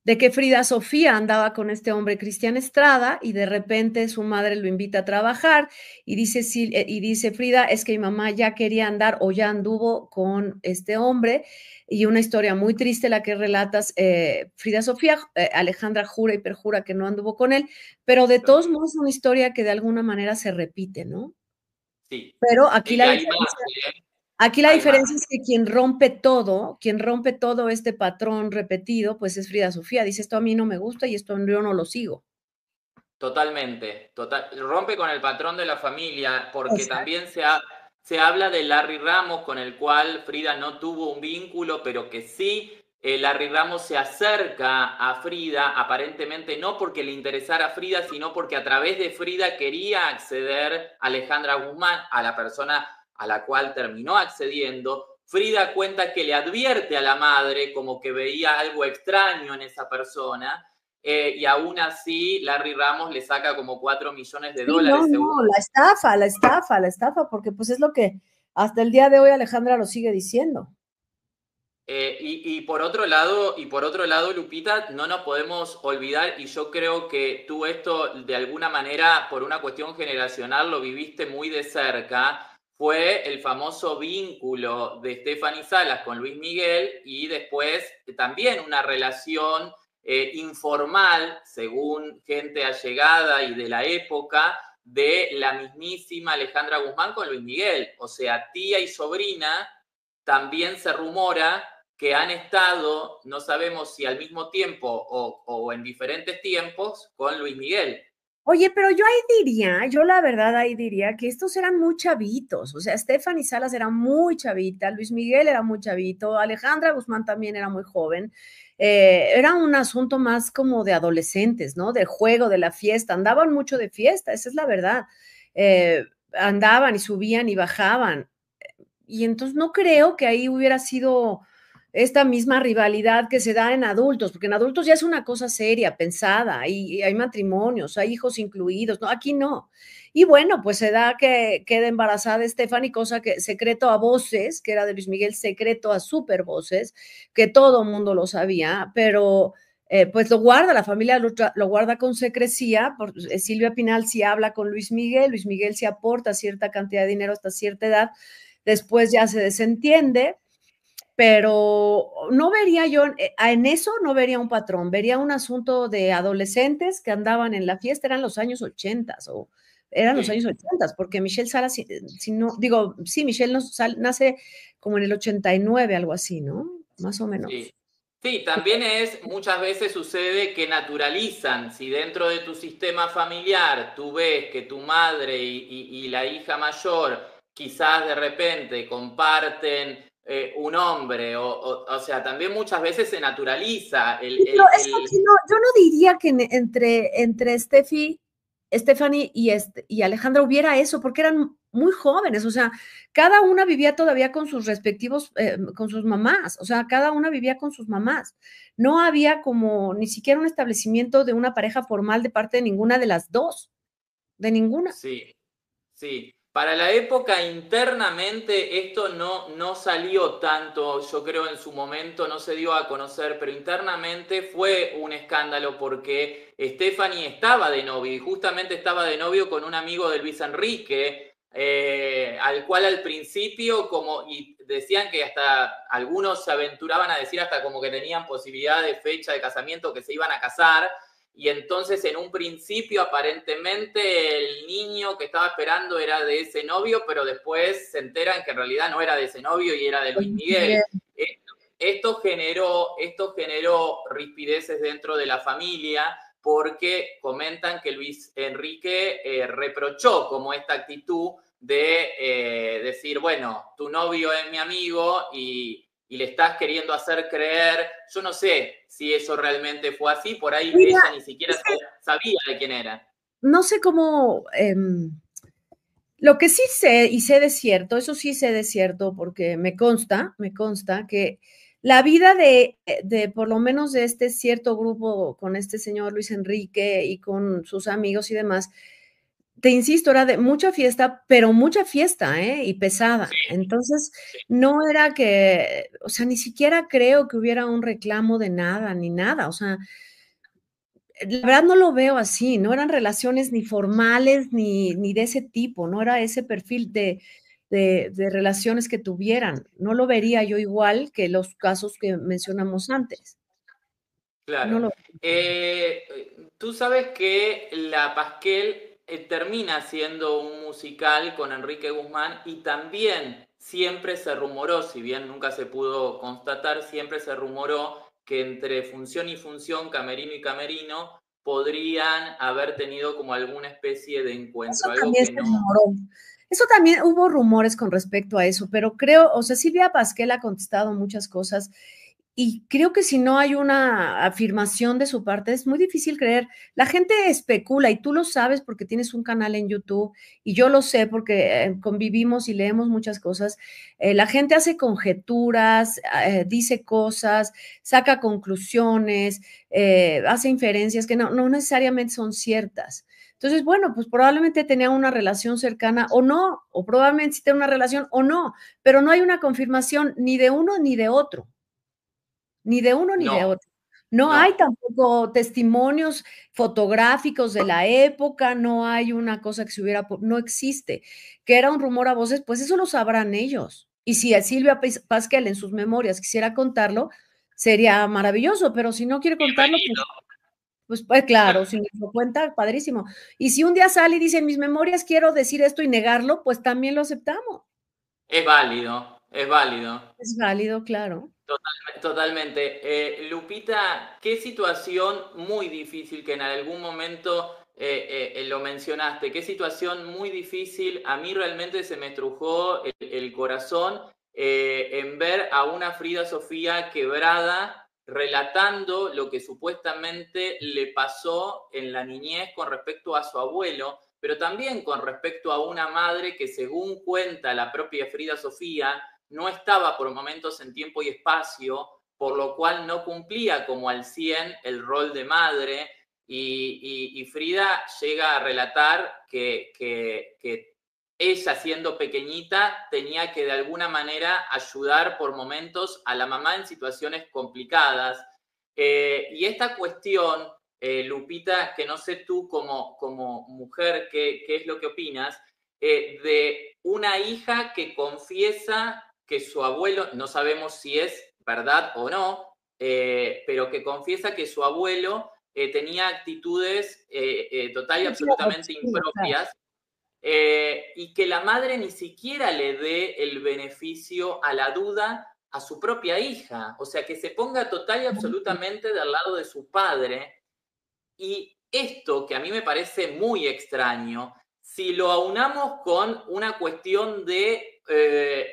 de que Frida Sofía andaba con este hombre Cristian Estrada y de repente su madre lo invita a trabajar y dice Frida, es que mi mamá ya quería andar o ya anduvo con este hombre, y una historia muy triste la que relatas, Frida Sofía, Alejandra jura y perjura que no anduvo con él, pero de todos modos es una historia que de alguna manera se repite, ¿no? Sí. Pero aquí Y la hay más, diferencia ¿eh? Aquí la Hay más. diferencia es que quien rompe todo este patrón repetido, pues es Frida Sofía. Dice, esto a mí no me gusta y esto yo no lo sigo. Totalmente, rompe con el patrón de la familia, porque Exacto. también se habla de Larry Ramos, con el cual Frida no tuvo un vínculo, pero que sí, Larry Ramos se acerca a Frida, aparentemente no porque le interesara a Frida, sino porque a través de Frida quería acceder a Alejandra Guzmán, a la persona a la cual terminó accediendo. Frida cuenta que le advierte a la madre como que veía algo extraño en esa persona. Y aún así Larry Ramos le saca como 4 millones de Sí, no, dólares según. no, la estafa, porque pues es lo que hasta el día de hoy Alejandra lo sigue diciendo. Y por otro lado, Lupita, no nos podemos olvidar, y yo creo que tú esto de alguna manera, por una cuestión generacional, lo viviste muy de cerca, fue el famoso vínculo de Stephanie Salas con Luis Miguel y después también una relación informal, según gente allegada y de la época, de la mismísima Alejandra Guzmán con Luis Miguel. O sea, tía y sobrina, también se rumora que han estado, no sabemos si al mismo tiempo o en diferentes tiempos, con Luis Miguel. Oye, pero yo la verdad ahí diría que estos eran muy chavitos, o sea, Stephanie Salas era muy chavita, Luis Miguel era muy chavito, Alejandra Guzmán también era muy joven, era un asunto más como de adolescentes, ¿no? De juego, de la fiesta, andaban mucho de fiesta, esa es la verdad, andaban y subían y bajaban, y entonces no creo que ahí hubiera sido esta misma rivalidad que se da en adultos, porque en adultos ya es una cosa seria, pensada, y hay matrimonios, hay hijos incluidos, ¿no? Aquí no. Y bueno, pues se da que queda embarazada Stephanie, cosa que secreto a voces, que era de Luis Miguel, secreto a super voces, que todo el mundo lo sabía, pero pues lo guarda, la familia lo guarda con secrecía, Silvia Pinal sí habla con Luis Miguel sí aporta cierta cantidad de dinero hasta cierta edad, después ya se desentiende, pero no vería yo, en eso no vería un patrón, vería un asunto de adolescentes que andaban en la fiesta, eran los años 80 o eran los años Sí. 80, porque Michelle Salas, si no, digo, sí, Michelle nace como en el 89, algo así, ¿no? Más o Sí. menos. Sí, también muchas veces sucede que naturalizan, si dentro de tu sistema familiar tú ves que tu madre y la hija mayor quizás de repente comparten un hombre, o sea, también muchas veces se naturaliza Pero es que no, yo no diría que entre Stephanie y Alejandra hubiera eso, porque eran muy jóvenes, o sea, cada una vivía todavía con sus respectivos, con sus mamás, o sea, cada una vivía con sus mamás. No había como ni siquiera un establecimiento de una pareja formal de parte de ninguna de las dos, de ninguna. Sí, sí. Para la época internamente esto no salió tanto, yo creo en su momento no se dio a conocer, pero internamente fue un escándalo porque Stephanie estaba de novio y justamente estaba de novio con un amigo de Luis Enrique, al cual al principio y decían que hasta algunos se aventuraban a decir hasta como que tenían posibilidad de fecha de casamiento, que se iban a casar. Y entonces en un principio aparentemente el niño que estaba esperando era de ese novio, pero después se enteran que en realidad no era de ese novio y era de Luis Miguel. Esto generó rispideces dentro de la familia porque comentan que Luis Enrique reprochó como esta actitud de decir, bueno, tu novio es mi amigo y le estás queriendo hacer creer, yo no sé si eso realmente fue así, por ahí Mira, ella ni siquiera es que sabía de quién era. no sé cómo, lo que sí sé, y sé de cierto, eso sí sé de cierto, porque me consta que la vida de por lo menos de este cierto grupo con este señor Luis Enrique y con sus amigos y demás, te insisto, era de mucha fiesta, pero mucha fiesta, ¿eh? Y pesada. Sí, Entonces, sí. no era que, o sea, ni siquiera creo que hubiera un reclamo de nada, ni nada. O sea, la verdad no lo veo así, no eran relaciones ni formales ni de ese tipo, no era ese perfil de relaciones que tuvieran. No lo vería yo igual que los casos que mencionamos antes. No Claro. lo Tú sabes que La Pasquel termina siendo un musical con Enrique Guzmán y también siempre se rumoró, si bien nunca se pudo constatar, siempre se rumoró que entre función y función, camerino y camerino, podrían haber tenido como alguna especie de Eso encuentro, algo también que se no. rumoró. Eso también hubo rumores con respecto a eso, pero creo, o sea, Silvia Pasquel ha contestado muchas cosas y creo que si no hay una afirmación de su parte, es muy difícil creer. La gente especula y tú lo sabes porque tienes un canal en YouTube y yo lo sé porque convivimos y leemos muchas cosas. La gente hace conjeturas, dice cosas, saca conclusiones, hace inferencias que no necesariamente son ciertas. Entonces, bueno, pues probablemente tenía una relación cercana o no, o probablemente sí tenía una relación o no, pero no hay una confirmación ni de uno ni de otro, ni de uno ni de No, otro. No no. hay tampoco testimonios fotográficos de la época, no hay una cosa que se hubiera, no existe. Que era un rumor a voces, pues eso lo sabrán ellos. Y si a Silvia Pasquel en sus memorias quisiera contarlo, sería maravilloso, pero si no quiere contarlo, pues pues claro, si nos lo cuenta, padrísimo. Y si un día sale y dice, en mis memorias quiero decir esto y negarlo, pues también lo aceptamos. Es válido, es válido. Es válido, claro. Totalmente. Lupita, qué situación muy difícil que en algún momento lo mencionaste, qué situación muy difícil. A mí realmente se me estrujó el corazón en ver a una Frida Sofía quebrada relatando lo que supuestamente le pasó en la niñez con respecto a su abuelo, pero también con respecto a una madre que, según cuenta la propia Frida Sofía, no estaba por momentos en tiempo y espacio, por lo cual no cumplía como al 100 el rol de madre. Y Frida llega a relatar que ella, siendo pequeñita, tenía que de alguna manera ayudar por momentos a la mamá en situaciones complicadas. Y esta cuestión, Lupita, que no sé tú como mujer qué es lo que opinas, de una hija que confiesa que su abuelo, no sabemos si es verdad o no, pero que confiesa que su abuelo tenía actitudes total y absolutamente impropias, y que la madre ni siquiera le dé el beneficio a la duda a su propia hija, o sea, que se ponga total y absolutamente del lado de su padre. Y esto, que a mí me parece muy extraño, si lo aunamos con una cuestión de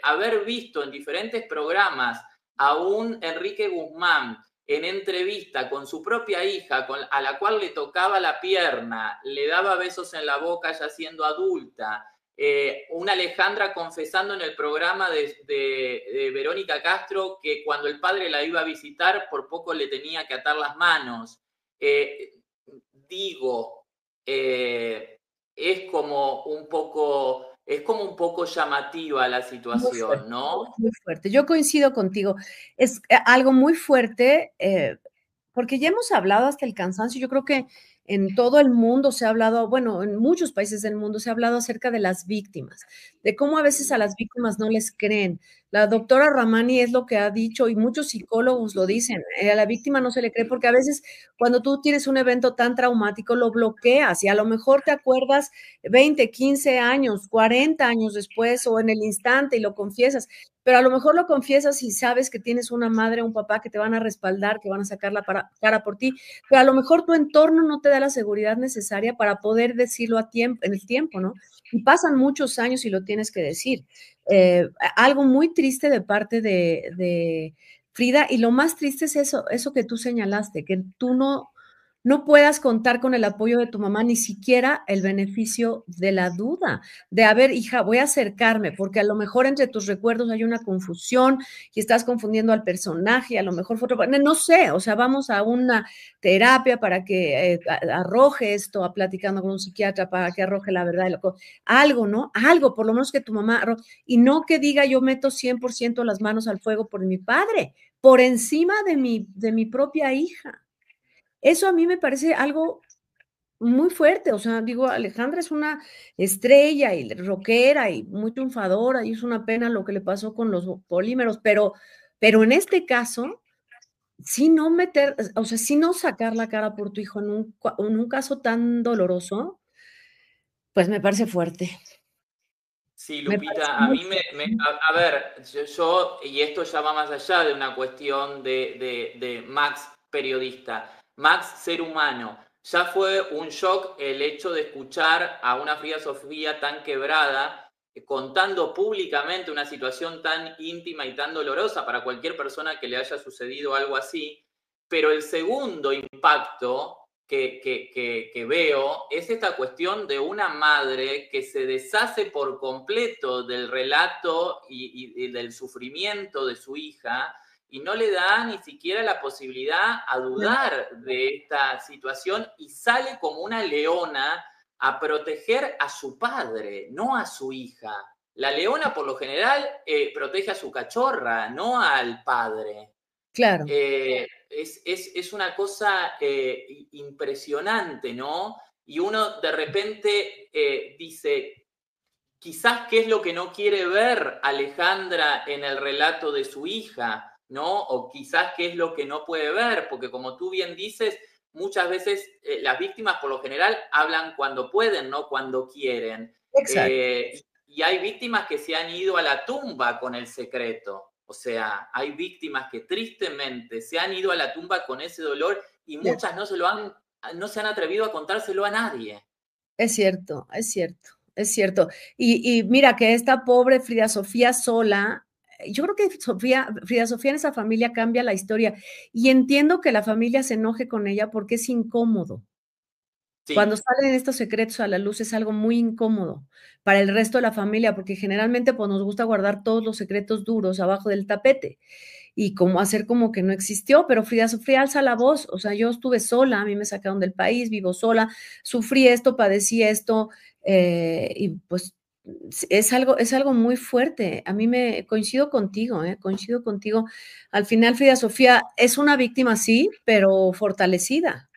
haber visto en diferentes programas a un Enrique Guzmán en entrevista con su propia hija, a la cual le tocaba la pierna, le daba besos en la boca ya siendo adulta, una Alejandra confesando en el programa de Verónica Castro que cuando el padre la iba a visitar por poco le tenía que atar las manos. Eh, Digo, es como un poco llamativa la Muy situación, fuerte, ¿no? muy fuerte. Yo coincido contigo. Es algo muy fuerte, porque ya hemos hablado hasta el cansancio. Yo creo que en todo el mundo se ha hablado, bueno, en muchos países del mundo se ha hablado acerca de las víctimas, de cómo a veces a las víctimas no les creen. La doctora Ramani es lo que ha dicho y muchos psicólogos lo dicen. A la víctima no se le cree porque a veces cuando tú tienes un evento tan traumático lo bloqueas y a lo mejor te acuerdas 20, 15 años, 40 años después o en el instante y lo confiesas, pero a lo mejor lo confiesas y sabes que tienes una madre o un papá que te van a respaldar, que van a sacar la cara por ti, pero a lo mejor tu entorno no te da la seguridad necesaria para poder decirlo a tiempo, en el tiempo, ¿no? Y pasan muchos años y lo tienes que decir. Algo muy triste de parte de Frida, y lo más triste es eso que tú señalaste, que tú no puedas contar con el apoyo de tu mamá, ni siquiera el beneficio de la duda, de, a ver, hija, voy a acercarme, porque a lo mejor entre tus recuerdos hay una confusión y estás confundiendo al personaje, a lo mejor fue otro, no sé, o sea, vamos a una terapia para que arroje esto, a platicando con un psiquiatra para que arroje la verdad, algo, ¿no? Algo, por lo menos que tu mamá, y no que diga yo meto 100% las manos al fuego por mi padre, por encima de mi propia hija. Eso a mí me parece algo muy fuerte, o sea, digo, Alejandra es una estrella y rockera y muy triunfadora y es una pena lo que le pasó con los polímeros, pero en este caso, sí no meter, o sea, sí no sacar la cara por tu hijo en un caso tan doloroso, pues me parece fuerte. Sí, Me parece Lupita, a muy mí fuerte. a ver, y esto ya va más allá de una cuestión de Max periodista, Max ser humano. Ya fue un shock el hecho de escuchar a una Frida Sofía tan quebrada, contando públicamente una situación tan íntima y tan dolorosa para cualquier persona que le haya sucedido algo así. Pero el segundo impacto que veo es esta cuestión de una madre que se deshace por completo del relato y del sufrimiento de su hija y no le da ni siquiera la posibilidad a dudar de esta situación y sale como una leona a proteger a su padre, no a su hija. La leona por lo general protege a su cachorra, no al padre. Claro. Es una cosa impresionante, ¿no? Y uno de repente dice, quizás qué es lo que no quiere ver Alejandra en el relato de su hija, ¿no? O quizás qué es lo que no puede ver, porque como tú bien dices, muchas veces las víctimas por lo general hablan cuando pueden, no cuando quieren. Exacto. Y hay víctimas que se han ido a la tumba con el secreto. O sea, hay víctimas que tristemente se han ido a la tumba con ese dolor y muchas no no se han atrevido a contárselo a nadie. Es cierto, es cierto, es cierto. Y mira que esta pobre Frida Sofía sola, yo creo que Frida Sofía en esa familia cambia la historia y entiendo que la familia se enoje con ella porque es incómodo. Cuando Sí, salen estos secretos a la luz es algo muy incómodo para el resto de la familia, porque generalmente pues, nos gusta guardar todos los secretos duros abajo del tapete y como hacer como que no existió, pero Frida Sofía alza la voz, o sea, yo estuve sola, a mí me sacaron del país, vivo sola, sufrí esto, padecí esto, y pues es algo muy fuerte. A mí me coincido contigo, coincido contigo. Al final Frida Sofía es una víctima, sí, pero fortalecida.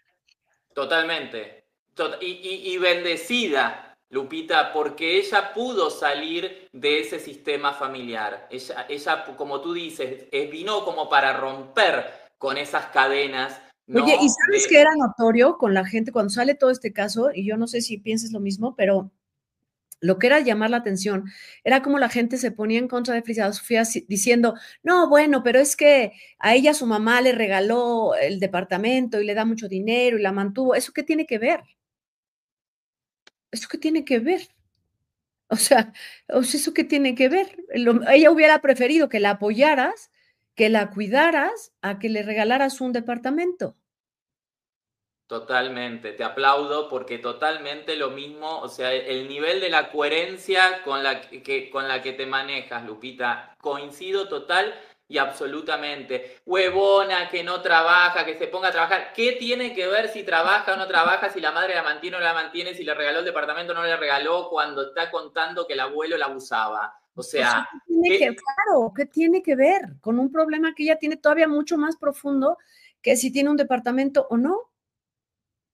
totalmente. Y bendecida, Lupita, porque ella pudo salir de ese sistema familiar. Ella como tú dices, vino como para romper con esas cadenas, Oye, ¿y ¿no? sabes qué era notorio con la gente cuando sale todo este caso? Y yo no sé si pienses lo mismo, pero lo que era llamar la atención era como la gente se ponía en contra de Frida Sofía diciendo, no, bueno, pero es que a ella su mamá le regaló el departamento y le da mucho dinero y la mantuvo. ¿Eso qué tiene que ver? ¿Eso qué tiene que ver? O sea, ¿eso qué tiene que ver? Ella hubiera preferido que la apoyaras, que la cuidaras, a que le regalaras un departamento. Totalmente, te aplaudo porque totalmente lo mismo, o sea, el nivel de la coherencia con la que te manejas, Lupita, coincido total y absolutamente. Huevona, que no trabaja, que se ponga a trabajar. ¿Qué tiene que ver si trabaja o no trabaja, si la madre la mantiene o no la mantiene, si le regaló el departamento o no le regaló cuando está contando que el abuelo la abusaba? O O sea, sea, ¿qué tiene que, ¿qué, claro, qué tiene que ver con un problema que ella tiene todavía mucho más profundo que si tiene un departamento o no?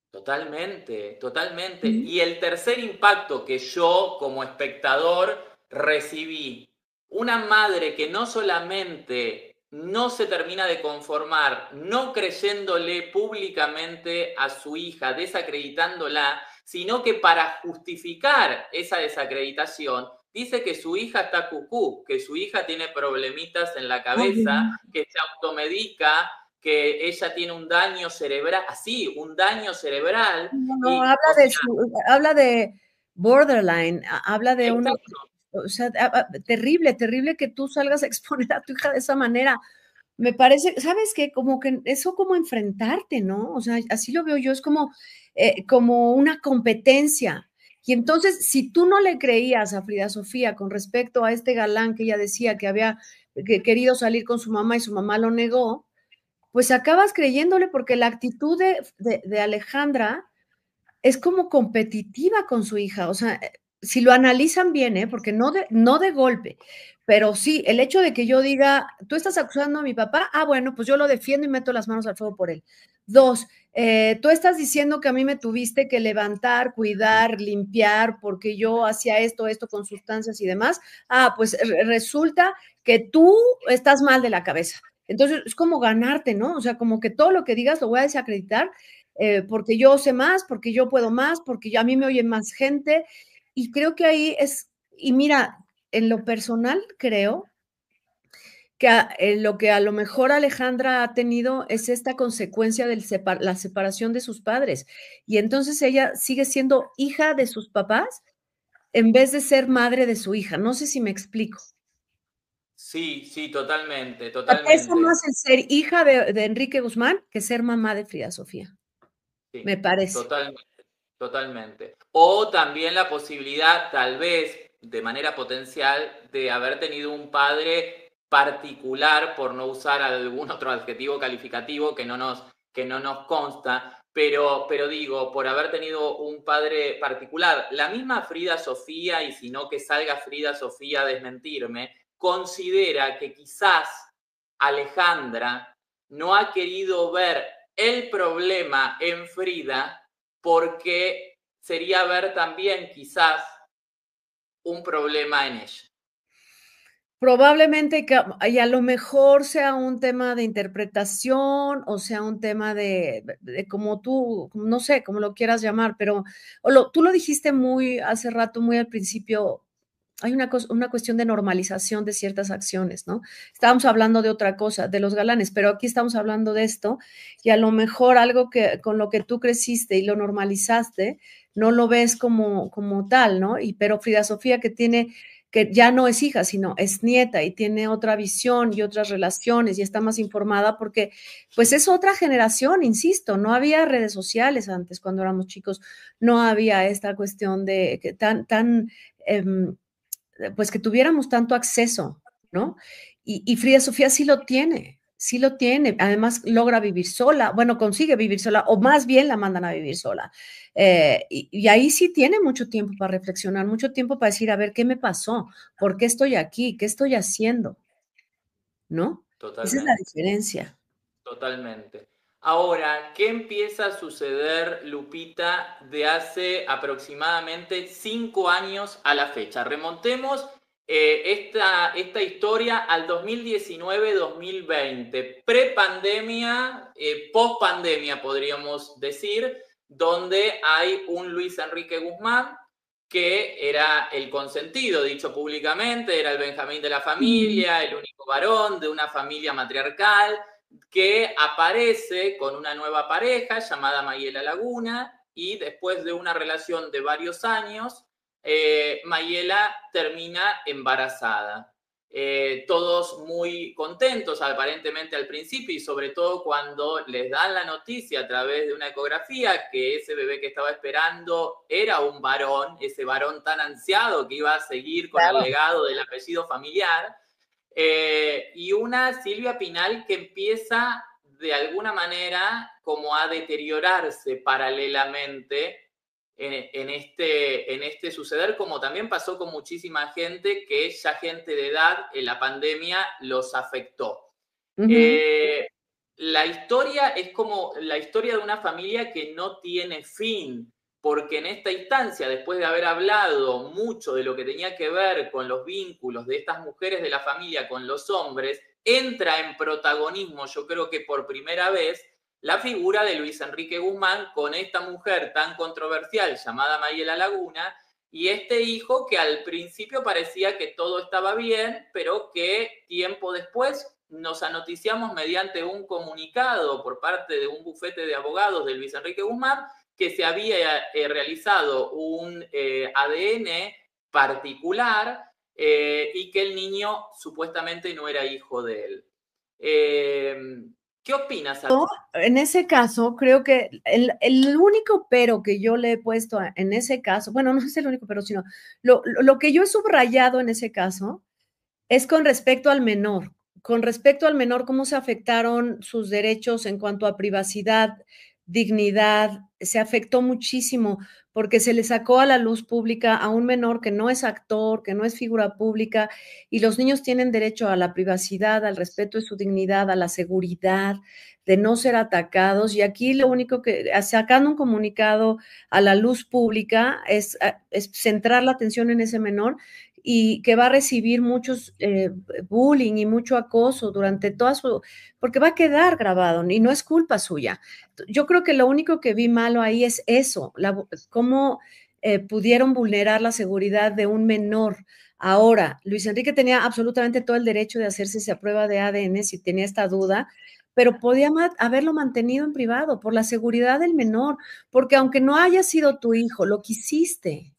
Totalmente, totalmente. Ujú. Y el tercer impacto que yo como espectador recibí, una madre que no solamente no se termina de conformar, no creyéndole públicamente a su hija, desacreditándola, sino que para justificar esa desacreditación, dice que su hija está cucú, que su hija tiene problemitas en la cabeza, Obvio. que se automedica, que ella tiene un daño cerebral, así, un daño cerebral, No, no, y, o sea, habla de borderline, habla de exacto, o sea, terrible, terrible que tú salgas a exponer a tu hija de esa manera. Me parece, ¿sabes qué? Como que eso como enfrentarte, ¿no? O sea, así lo veo yo, es como una competencia. Y entonces, si tú no le creías a Frida Sofía con respecto a este galán que ella decía que había querido salir con su mamá y su mamá lo negó, pues acabas creyéndole porque la actitud de Alejandra es como competitiva con su hija, o sea, si lo analizan bien, porque no de golpe, pero sí, el hecho de que yo diga, tú estás acusando a mi papá, bueno, pues yo lo defiendo y meto las manos al fuego por él. Dos, tú estás diciendo que a mí me tuviste que levantar, cuidar, limpiar, porque yo hacía esto con sustancias y demás. Pues resulta que tú estás mal de la cabeza. Entonces, es como ganarte, ¿no? O sea, como que todo lo que digas lo voy a desacreditar porque yo sé más, porque yo puedo más, porque a mí me oye más gente. Y creo que ahí es, y mira, en lo personal creo que lo que a lo mejor Alejandra ha tenido es esta consecuencia de la separación de sus padres. Y entonces ella sigue siendo hija de sus papás en vez de ser madre de su hija. No sé si me explico. Sí, sí, totalmente, Sea, pesa totalmente. más el ser hija de Enrique Guzmán que ser mamá de Frida Sofía, Sí, me parece. totalmente, totalmente. O también la posibilidad, tal vez, de manera potencial, de haber tenido un padre particular, por no usar algún otro adjetivo calificativo que no nos consta, pero digo, por haber tenido un padre particular. La misma Frida Sofía, y si no que salga Frida Sofía a desmentirme, considera que quizás Alejandra no ha querido ver el problema en Frida porque sería ver también quizás un problema en ella. Probablemente, y a lo mejor sea un tema de interpretación o sea un tema de como tú, no sé, cómo lo quieras llamar, pero tú lo dijiste muy hace rato, muy al principio, hay una cuestión de normalización de ciertas acciones, ¿no? Estábamos hablando de otra cosa, de los galanes, pero aquí estamos hablando de esto y a lo mejor algo que con lo que tú creciste y lo normalizaste, no lo ves como tal, ¿no? Pero Frida Sofía que ya no es hija, sino es nieta y tiene otra visión y otras relaciones y está más informada porque pues es otra generación, insisto, no había redes sociales antes cuando éramos chicos, no había esta cuestión de que pues que tuviéramos tanto acceso, ¿no? Y Frida Sofía sí lo tiene, además logra vivir sola, bueno, consigue vivir sola, o más bien la mandan a vivir sola. Y ahí sí tiene mucho tiempo para reflexionar, mucho tiempo para decir, a ver, ¿qué me pasó? ¿Por qué estoy aquí? ¿Qué estoy haciendo? ¿No? Esa es la Totalmente, diferencia. totalmente. Ahora, ¿qué empieza a suceder, Lupita, de hace aproximadamente 5 años a la fecha? Remontemos esta historia al 2019-2020, pre-pandemia, post-pandemia podríamos decir, donde hay un Luis Enrique Guzmán que era el consentido, dicho públicamente, era el Benjamín de la familia, el único varón de una familia matriarcal, que aparece con una nueva pareja llamada Mayela Laguna y después de una relación de varios años, Mayela termina embarazada. Todos muy contentos aparentemente al principio y sobre todo cuando les dan la noticia a través de una ecografía que ese bebé que estaba esperando era un varón, ese varón tan ansiado que iba a seguir con el Claro. legado del apellido familiar, y una Silvia Pinal que empieza de alguna manera como a deteriorarse paralelamente en este suceder, como también pasó con muchísima gente que ya gente de edad en la pandemia los afectó. Ujú. Eh, la historia es como la historia de una familia que no tiene fin, porque en esta instancia, después de haber hablado mucho de lo que tenía que ver con los vínculos de estas mujeres de la familia con los hombres, entra en protagonismo, yo creo que por primera vez, la figura de Luis Enrique Guzmán con esta mujer tan controversial llamada Mayela Laguna y este hijo que al principio parecía que todo estaba bien, pero que tiempo después nos anoticiamos mediante un comunicado por parte de un bufete de abogados de Luis Enrique Guzmán que se había realizado un ADN particular y que el niño supuestamente no era hijo de él. ¿Qué opinas? En ese caso, creo que el único pero que yo le he puesto en ese caso, bueno, no es el único pero, sino lo que yo he subrayado en ese caso es con respecto al menor. Con respecto al menor, cómo se afectaron sus derechos en cuanto a privacidad, dignidad, se afectó muchísimo porque se le sacó a la luz pública a un menor que no es actor, que no es figura pública, y los niños tienen derecho a la privacidad, al respeto de su dignidad, a la seguridad, de no ser atacados. Y aquí lo único que, sacando un comunicado a la luz pública, es centrar la atención en ese menor y que va a recibir muchos bullying y mucho acoso durante toda su, porque va a quedar grabado y no es culpa suya. Yo creo que lo único que vi malo ahí es eso, cómo pudieron vulnerar la seguridad de un menor. Ahora, Luis Enrique tenía absolutamente todo el derecho de hacerse esa prueba de ADN si tenía esta duda, pero podía haberlo mantenido en privado por la seguridad del menor, porque aunque no haya sido tu hijo, lo quisiste.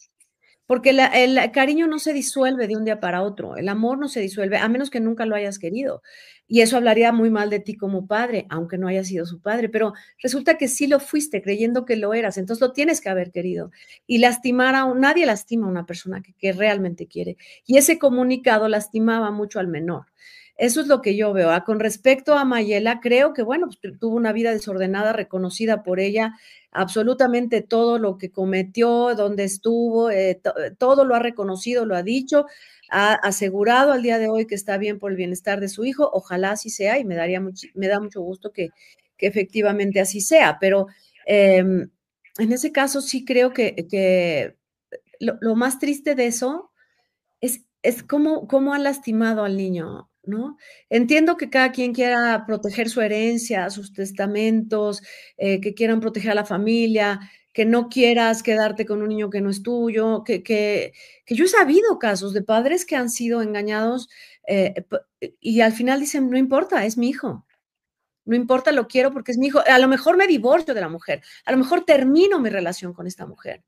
Porque el cariño no se disuelve de un día para otro, el amor no se disuelve, a menos que nunca lo hayas querido. Y eso hablaría muy mal de ti como padre, aunque no hayas sido su padre, pero resulta que sí lo fuiste creyendo que lo eras, entonces lo tienes que haber querido. Y nadie lastima a una persona que realmente quiere. Y ese comunicado lastimaba mucho al menor. Eso es lo que yo veo. Con respecto a Mayela, creo que, bueno, pues, tuvo una vida desordenada, reconocida por ella, absolutamente todo lo que cometió, dónde estuvo, todo lo ha reconocido, lo ha dicho, ha asegurado al día de hoy que está bien por el bienestar de su hijo. Ojalá así sea y me da mucho gusto que efectivamente así sea, pero en ese caso sí creo que lo más triste de eso es cómo han lastimado al niño, ¿no? Entiendo que cada quien quiera proteger su herencia, sus testamentos, que quieran proteger a la familia, que no quieras quedarte con un niño que no es tuyo, que yo he sabido casos de padres que han sido engañados y al final dicen, no importa, es mi hijo. No importa, lo quiero porque es mi hijo. A lo mejor me divorcio de la mujer, a lo mejor termino mi relación con esta mujer,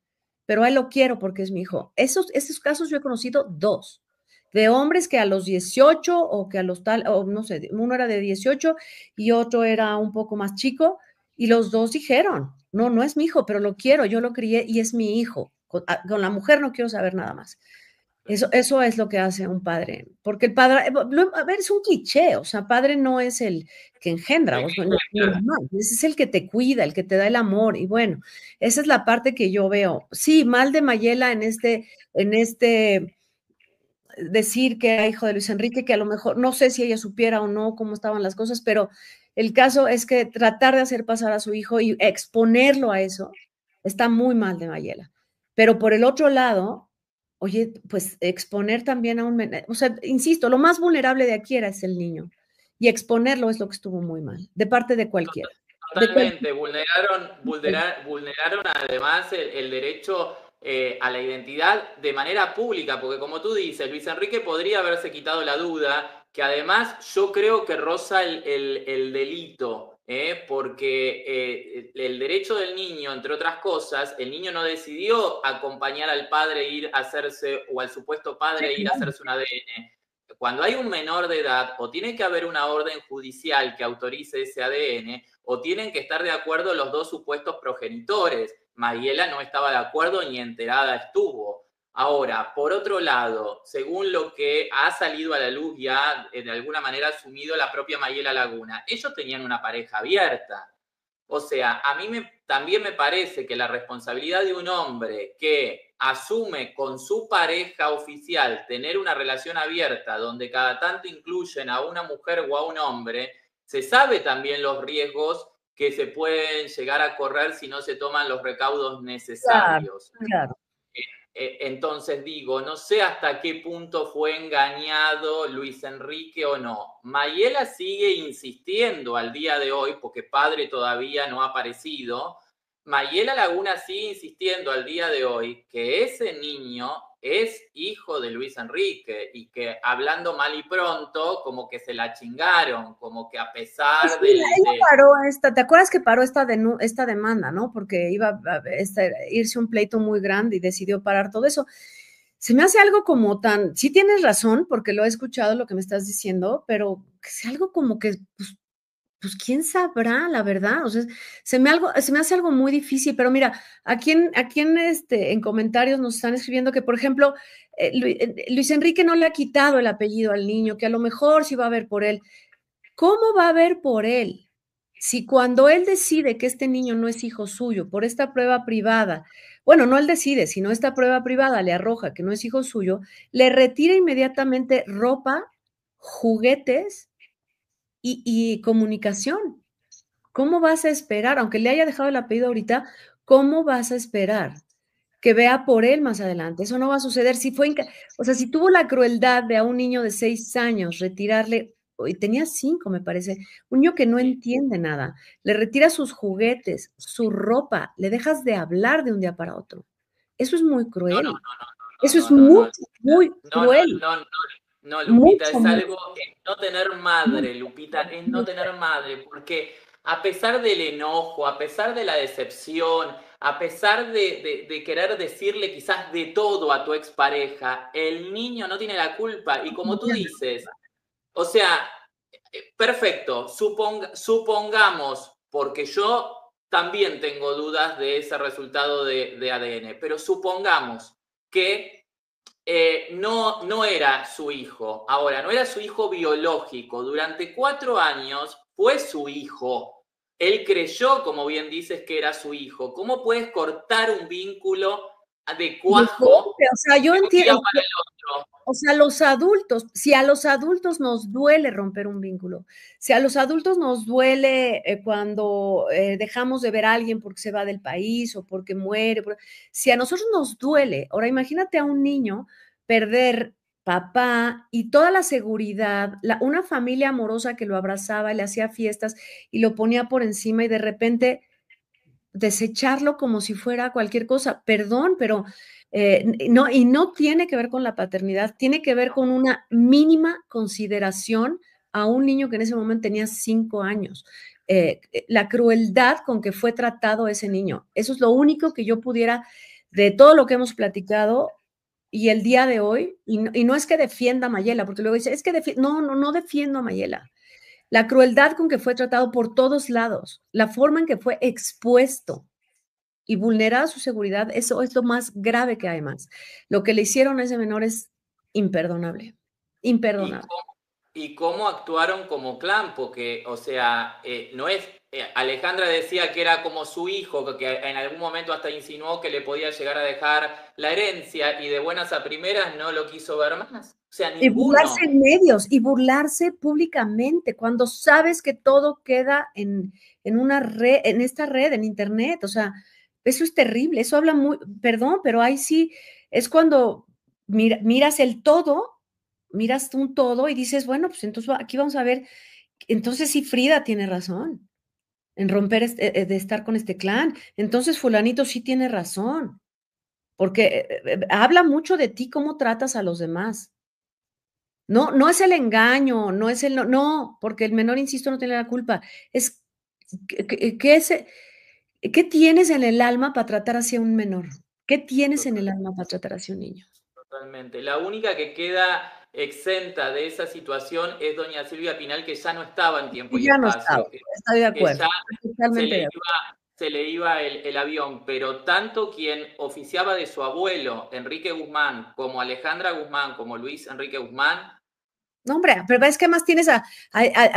pero a él lo quiero porque es mi hijo. Esos casos yo he conocido dos, de hombres que a los 18 o que a los tal, o no sé, uno era de 18 y otro era un poco más chico, y los dos dijeron, no, no es mi hijo, pero lo quiero, yo lo crié y es mi hijo. Con la mujer no quiero saber nada más. Eso es lo que hace un padre, porque el padre, a ver, es un cliché, o sea, padre no es el que engendra, es el que te cuida, el que te da el amor, y bueno, esa es la parte que yo veo. Sí, mal de Mayela en este decir que era hijo de Luis Enrique, que a lo mejor, no sé si ella supiera o no cómo estaban las cosas, pero el caso es que tratar de hacer pasar a su hijo y exponerlo a eso, está muy mal de Mayela. Pero por el otro lado, oye, pues exponer también a o sea, insisto, lo más vulnerable de aquí es el niño. Y exponerlo es lo que estuvo muy mal, de parte de cualquiera. Totalmente, vulneraron además el derecho a la identidad de manera pública, porque como tú dices, Luis Enrique podría haberse quitado la duda, que además yo creo que roza el delito, porque el derecho del niño, entre otras cosas, el niño no decidió acompañar al padre a ir a hacerse, o al supuesto padre a ir a hacerse un ADN. Cuando hay un menor de edad, o tiene que haber una orden judicial que autorice ese ADN, o tienen que estar de acuerdo los dos supuestos progenitores. Mariela no estaba de acuerdo ni enterada estuvo. Ahora, por otro lado, según lo que ha salido a la luz ya, de alguna manera asumido la propia Mayela Laguna, ellos tenían una pareja abierta. O sea, a mí también me parece que la responsabilidad de un hombre que asume con su pareja oficial tener una relación abierta donde cada tanto incluyen a una mujer o a un hombre, se sabe también los riesgos que se pueden llegar a correr si no se toman los recaudos necesarios. Claro, claro. Entonces digo, no sé hasta qué punto fue engañado Luis Enrique o no. Mayela sigue insistiendo al día de hoy, porque padre todavía no ha aparecido. Mayela Laguna sigue insistiendo al día de hoy que ese niño es hijo de Luis Enrique y que hablando mal y pronto, como que se la chingaron, como que a pesar sí, ella paró ¿te acuerdas que paró esta demanda, no? Porque iba a irse un pleito muy grande y decidió parar todo eso. Se me hace algo como sí tienes razón, porque lo he escuchado lo que me estás diciendo, pero que sea algo como que, pues quién sabrá, la verdad. O sea, se me hace algo muy difícil, pero mira, en comentarios nos están escribiendo que, por ejemplo, Luis Enrique no le ha quitado el apellido al niño, que a lo mejor sí va a ver por él. ¿Cómo va a ver por él? Si cuando él decide que este niño no es hijo suyo por esta prueba privada, bueno, no él decide, sino esta prueba privada le arroja que no es hijo suyo, le retira inmediatamente ropa, juguetes y comunicación. ¿Cómo vas a esperar? Aunque le haya dejado el apellido ahorita, ¿cómo vas a esperar que vea por él más adelante? Eso no va a suceder. O sea, si tuvo la crueldad de a un niño de 6 años retirarle, y tenía 5, me parece, un niño que no entiende nada, le retira sus juguetes, su ropa, le dejas de hablar de un día para otro. Eso es muy No, no, cruel. no, Eso es no, no, no, muy, no, muy no, no, cruel. no, no, no, Lupita, Mucho, es mucho. algo, es no tener madre, Lupita, es no tener madre, porque a pesar del enojo, a pesar de la decepción, a pesar de querer decirle quizás de todo a tu expareja, el niño no tiene la culpa. Y como tú dices, o sea, perfecto, supongamos, porque yo también tengo dudas de ese resultado de ADN, pero supongamos que no era su hijo. Ahora, no era su hijo biológico. Durante 4 años fue su hijo. Él creyó, como bien dices, que era su hijo. ¿Cómo puedes cortar un vínculo de cuajo O sea, yo de un día entiendo. para el otro? O sea, los adultos, si a los adultos nos duele romper un vínculo, si a los adultos nos duele cuando dejamos de ver a alguien porque se va del país o porque muere, si a nosotros nos duele, ahora imagínate a un niño perder papá y toda la seguridad, una familia amorosa que lo abrazaba, le hacía fiestas y lo ponía por encima y de repente desecharlo como si fuera cualquier cosa. Perdón, pero no, y no tiene que ver con la paternidad, tiene que ver con una mínima consideración a un niño que en ese momento tenía 5 años. La crueldad con que fue tratado ese niño. Eso es lo único que yo pudiera, de todo lo que hemos platicado y el día de hoy, y no es que defienda a Mayela, porque luego dice, es que no defiendo a Mayela. La crueldad con que fue tratado por todos lados, la forma en que fue expuesto y vulnerada su seguridad, eso es lo más grave que hay más. Lo que le hicieron a ese menor es imperdonable, ¿Y imperdonable. cómo actuaron como clan? Porque, o sea, no es. Alejandra decía que era como su hijo, que en algún momento hasta insinuó que le podía llegar a dejar la herencia y de buenas a primeras no lo quiso ver más. O sea, Y burlarse ninguno. en medios y burlarse públicamente cuando sabes que todo queda en una red, en esta red, en internet. O sea, eso es terrible. Eso habla muy, perdón, pero ahí sí es cuando miras el todo, miras un todo y dices, bueno, pues entonces aquí vamos a ver. Entonces sí, Frida tiene razón en romper de estar con este clan. Entonces fulanito sí tiene razón, porque habla mucho de ti cómo tratas a los demás. No, no es el engaño, no es no, porque el menor, insisto, no tiene la culpa. Es, ¿qué tienes en el alma para tratar así a un menor? ¿Qué tienes en el alma para tratar así a un niño? Totalmente. La única que queda exenta de esa situación es doña Silvia Pinal, que ya no estaba en tiempo Y y ya no estaba, espacio, estoy de que acuerdo, ya totalmente de acuerdo. se le iba el avión, pero tanto quien oficiaba de su abuelo, Enrique Guzmán, como Alejandra Guzmán, como Luis Enrique Guzmán. No, hombre, pero es que más tienes a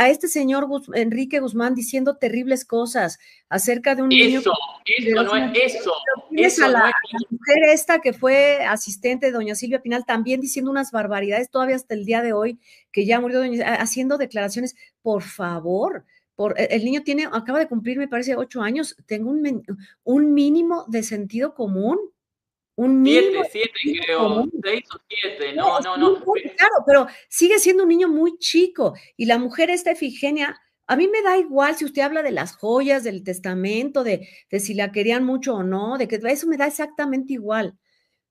este señor Enrique Guzmán diciendo terribles cosas acerca de un niño Eso, que eso no es, tienes a eso no es. la mujer esta que fue asistente de doña Silvia Pinal también diciendo unas barbaridades todavía hasta el día de hoy, que ya murió haciendo declaraciones, por favor, el niño acaba de cumplir, me parece, 8 años, tengo un mínimo de sentido común, un mínimo Siete, de siete sentido creo, común. 6 o 7, No, no, o sea, no, no no. importa, claro, pero sigue siendo un niño muy chico. Y la mujer esta Efigenia, a mí me da igual si usted habla de las joyas, del testamento, de si la querían mucho o no, de que eso me da exactamente igual.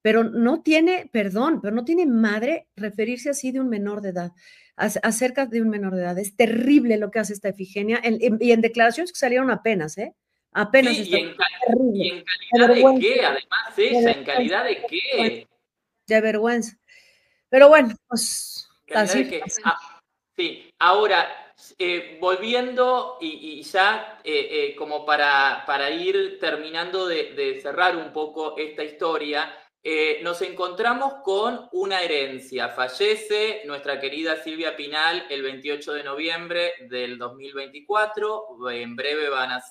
Pero no tiene, perdón, pero no tiene madre referirse así de un menor de edad, acerca de un menor de edad. Es terrible lo que hace esta Efigenia, y en declaraciones que salieron apenas, ¿eh? Apenas Sí, está y terrible. en De calidad de vergüenza, qué, además de ella, ¿en vergüenza, calidad de de vergüenza. qué? De vergüenza. Pero bueno, pues ¿Calidad así de fue. qué? Sí, ahora, volviendo y ya como para ir terminando de cerrar un poco esta historia, nos encontramos con una herencia. Fallece nuestra querida Silvia Pinal el 28 de noviembre del 2024. En breve va a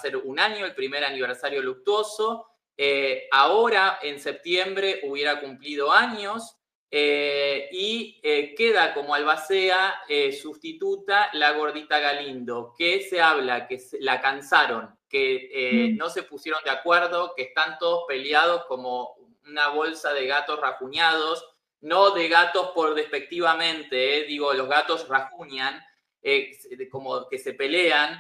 ser un año, el primer aniversario luctuoso. Ahora, en septiembre, hubiera cumplido años. Queda como albacea sustituta la gordita Galindo, que se habla, que la cansaron, que no se pusieron de acuerdo, que están todos peleados como una bolsa de gatos rajuñados, no de gatos por despectivamente, digo, los gatos rajuñan, como que se pelean.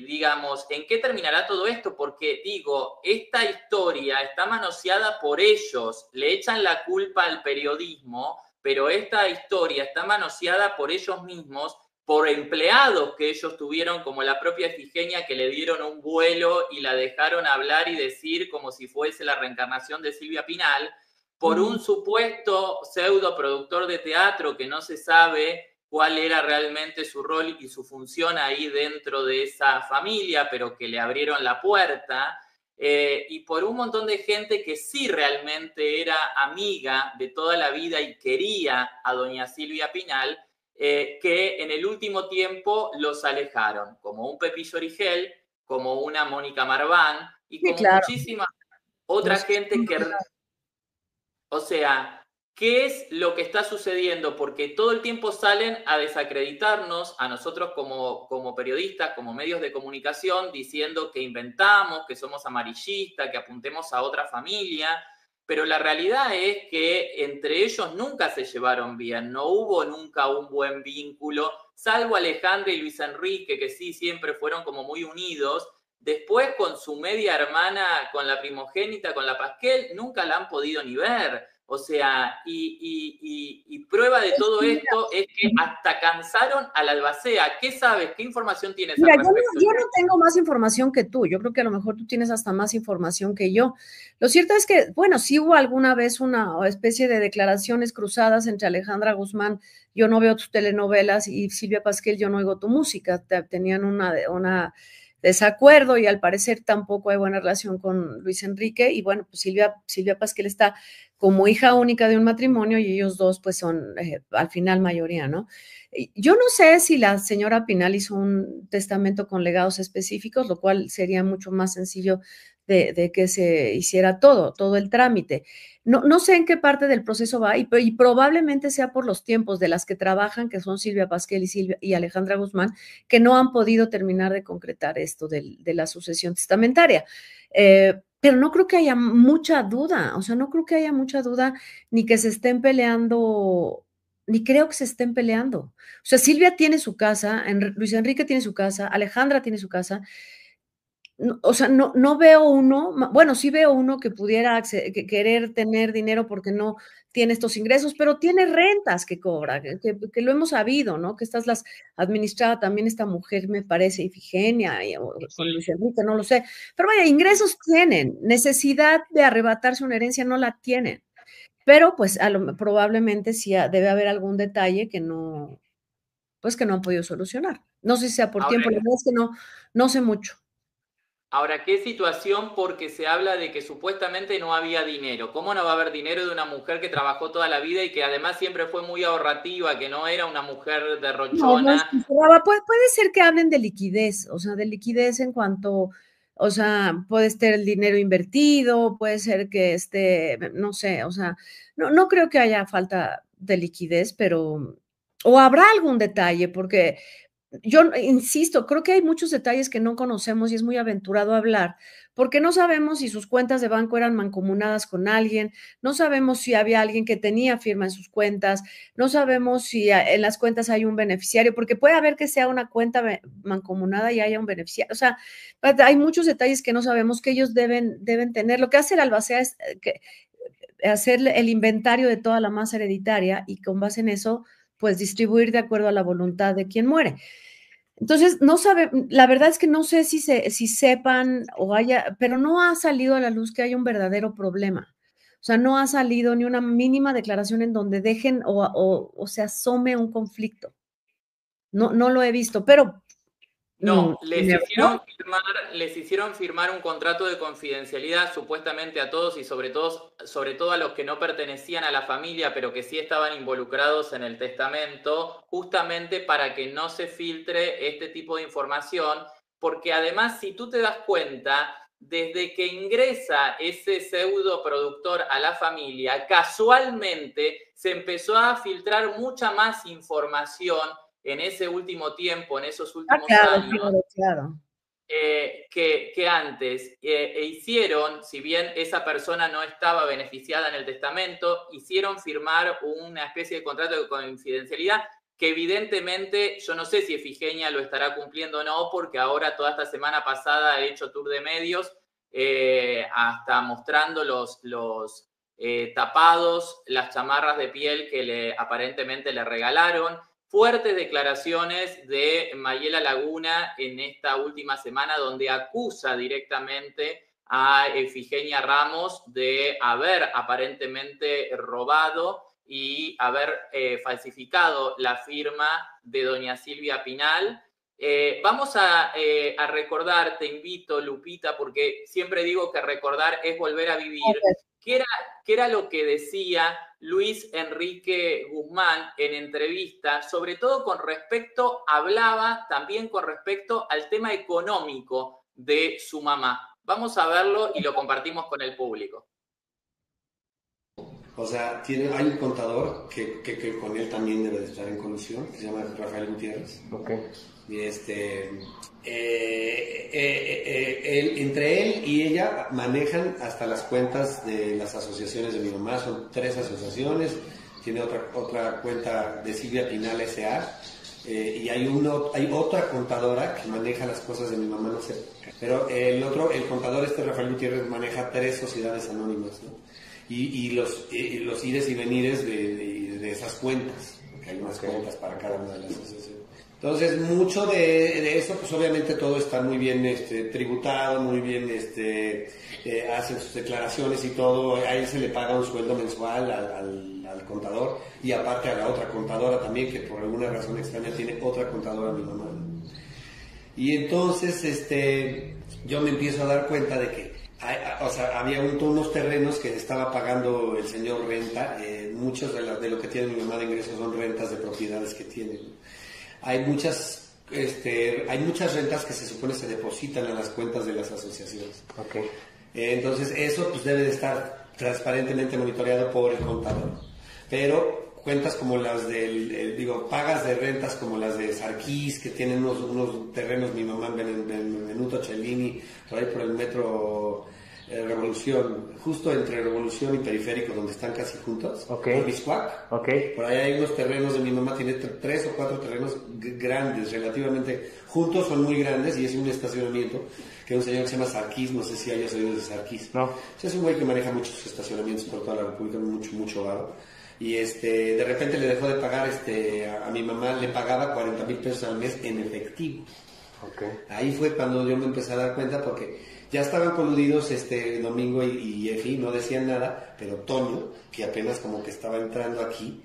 Digamos, ¿en qué terminará todo esto? Porque digo, esta historia está manoseada por ellos, le echan la culpa al periodismo, pero esta historia está manoseada por ellos mismos, por empleados que ellos tuvieron, como la propia Efigenia, que le dieron un vuelo y la dejaron hablar y decir como si fuese la reencarnación de Silvia Pinal, por un supuesto pseudo productor de teatro que no se sabe cuál era realmente su rol y su función ahí dentro de esa familia, pero que le abrieron la puerta, y por un montón de gente que sí realmente era amiga de toda la vida y quería a doña Silvia Pinal, que en el último tiempo los alejaron, como un Pepillo Origel, como una Mónica Marván y Sí, como claro. muchísima otra gente que, o sea, ¿qué es lo que está sucediendo? Porque todo el tiempo salen a desacreditarnos a nosotros como periodistas, como medios de comunicación, diciendo que inventamos, que somos amarillistas, que apuntemos a otra familia, pero la realidad es que entre ellos nunca se llevaron bien, no hubo nunca un buen vínculo, salvo Alejandra y Luis Enrique, que sí siempre fueron como muy unidos. Después con su media hermana, con la primogénita, con la Pasquel, nunca la han podido ni ver. O sea, y prueba de todo esto es que hasta cansaron a la albacea. ¿Qué sabes? ¿Qué información tienes al Mira, respecto? yo no tengo más información que tú. Yo creo que a lo mejor tú tienes hasta más información que yo. Lo cierto es que, bueno, sí hubo alguna vez una especie de declaraciones cruzadas entre Alejandra Guzmán, yo no veo tus telenovelas, y Silvia Pasquel, yo no oigo tu música. Tenían una desacuerdo y al parecer tampoco hay buena relación con Luis Enrique. Y bueno, pues Silvia Pasquel está como hija única de un matrimonio y ellos dos pues son al final mayoría, ¿no? Yo no sé si la señora Pinal hizo un testamento con legados específicos, lo cual sería mucho más sencillo de que se hiciera todo el trámite. No sé en qué parte del proceso va y probablemente sea por los tiempos de las que trabajan, que son Silvia Pasquel y Alejandra Guzmán, que no han podido terminar de concretar esto de la sucesión testamentaria. Pero no creo que haya mucha duda, o sea, no creo que haya mucha duda ni que se estén peleando, ni creo que se estén peleando. O sea, Silvia tiene su casa, Luis Enrique tiene su casa, Alejandra tiene su casa. No, o sea, no veo uno, bueno, sí veo uno que pudiera querer tener dinero porque no tiene estos ingresos, pero tiene rentas que cobra, que lo hemos sabido, ¿no? Que estas las administraba también esta mujer, me parece, Ifigenia, con Luis Enrique, no lo sé. Pero vaya, ingresos tienen, necesidad de arrebatarse una herencia no la tienen. Pero pues probablemente sí debe haber algún detalle que no, pues que no han podido solucionar. No sé si sea por tiempo, la verdad es que no sé mucho. Ahora, ¿qué situación? Porque se habla de que supuestamente no había dinero. ¿Cómo no va a haber dinero de una mujer que trabajó toda la vida y que además siempre fue muy ahorrativa, que no era una mujer No derrochona? esperaba. Puede ser que hablen de liquidez, o sea, de liquidez en cuanto, o sea, puede estar el dinero invertido, puede ser que esté, no sé, o sea, no creo que haya falta de liquidez, pero, o habrá algún detalle, porque yo insisto, creo que hay muchos detalles que no conocemos y es muy aventurado hablar, porque no sabemos si sus cuentas de banco eran mancomunadas con alguien, no sabemos si había alguien que tenía firma en sus cuentas, no sabemos si en las cuentas hay un beneficiario, porque puede haber que sea una cuenta mancomunada y haya un beneficiario. O sea, hay muchos detalles que no sabemos que ellos deben tener. Lo que hace el albacea es hacer el inventario de toda la masa hereditaria y con base en eso, pues distribuir de acuerdo a la voluntad de quien muere. Entonces, no sabe, la verdad es que no sé si sepan o haya, pero no ha salido a la luz que haya un verdadero problema. O sea, no ha salido ni una mínima declaración en donde dejen o se asome un conflicto. No, no lo he visto, pero No, never know. les hicieron firmar un contrato de confidencialidad supuestamente a todos y sobre todo a los que no pertenecían a la familia, pero que sí estaban involucrados en el testamento, justamente para que no se filtre este tipo de información, porque además, si tú te das cuenta, desde que ingresa ese pseudo productor a la familia, casualmente se empezó a filtrar mucha más información en ese último tiempo, en esos últimos Claro, años, claro, claro. que antes. Hicieron, si bien esa persona no estaba beneficiada en el testamento, hicieron firmar una especie de contrato de confidencialidad que evidentemente, yo no sé si Efigenia lo estará cumpliendo o no, porque ahora toda esta semana pasada he hecho tour de medios, hasta mostrando los tapados, las chamarras de piel que aparentemente le regalaron. Fuertes declaraciones de Mayela Laguna en esta última semana, donde acusa directamente a Efigenia Ramos de haber aparentemente robado y haber falsificado la firma de doña Silvia Pinal. Vamos a recordar, te invito, Lupita, porque siempre digo que recordar es volver a vivir. ¿Qué era lo que decía Luis Enrique Guzmán en entrevista? Sobre todo hablaba también con respecto al tema económico de su mamá. Vamos a verlo y lo compartimos con el público. O sea, hay un contador que con él también debe de estar en condición, que se llama Rafael Gutiérrez. Okay. Y entre él y ella manejan hasta las cuentas de las asociaciones de mi mamá. Son 3 asociaciones. Tiene otra cuenta de Silvia Pinal S.A. Y hay otra contadora que maneja las cosas de mi mamá, no sé. Pero el contador Rafael Gutiérrez maneja 3 sociedades anónimas, ¿no? Y los ires y venires de esas cuentas, porque hay unas cuentas para cada una de las asociaciones. Entonces, mucho de eso, pues obviamente todo está muy bien tributado, muy bien hacen sus declaraciones y todo. A él se le paga un sueldo mensual al contador, y aparte a la otra contadora también, que por alguna razón extraña tiene otra contadora, mi mamá. Y entonces yo me empiezo a dar cuenta de que había unos terrenos que estaba pagando el señor renta. Muchos de lo que tiene mi mamá de ingresos son rentas de propiedades que tiene, ¿no? Hay muchas rentas que se supone se depositan a las cuentas de las asociaciones. Okay. Entonces eso pues debe de estar transparentemente monitoreado por el contador. Pero cuentas como las pagas de rentas como las de Sarquís, que tienen unos terrenos, mi mamá en Benvenuto Cellini, por ahí por el metro Revolución, justo entre Revolución y Periférico, donde están casi juntos, por Miscuac. Por ahí hay unos terrenos de mi mamá, tiene 3 o 4 terrenos grandes, relativamente juntos, son muy grandes, y es un estacionamiento que un señor que se llama Sarquís, no sé si hayas oído de Sarquís. No. Es un güey que maneja muchos estacionamientos por toda la República, mucho varo. Y de repente le dejó de pagar, a mi mamá le pagaba 40,000 pesos al mes en efectivo. Ahí fue cuando yo me empecé a dar cuenta, porque ya estaban coludidos Domingo y Efi, no decían nada, pero Toño, que apenas como que estaba entrando aquí,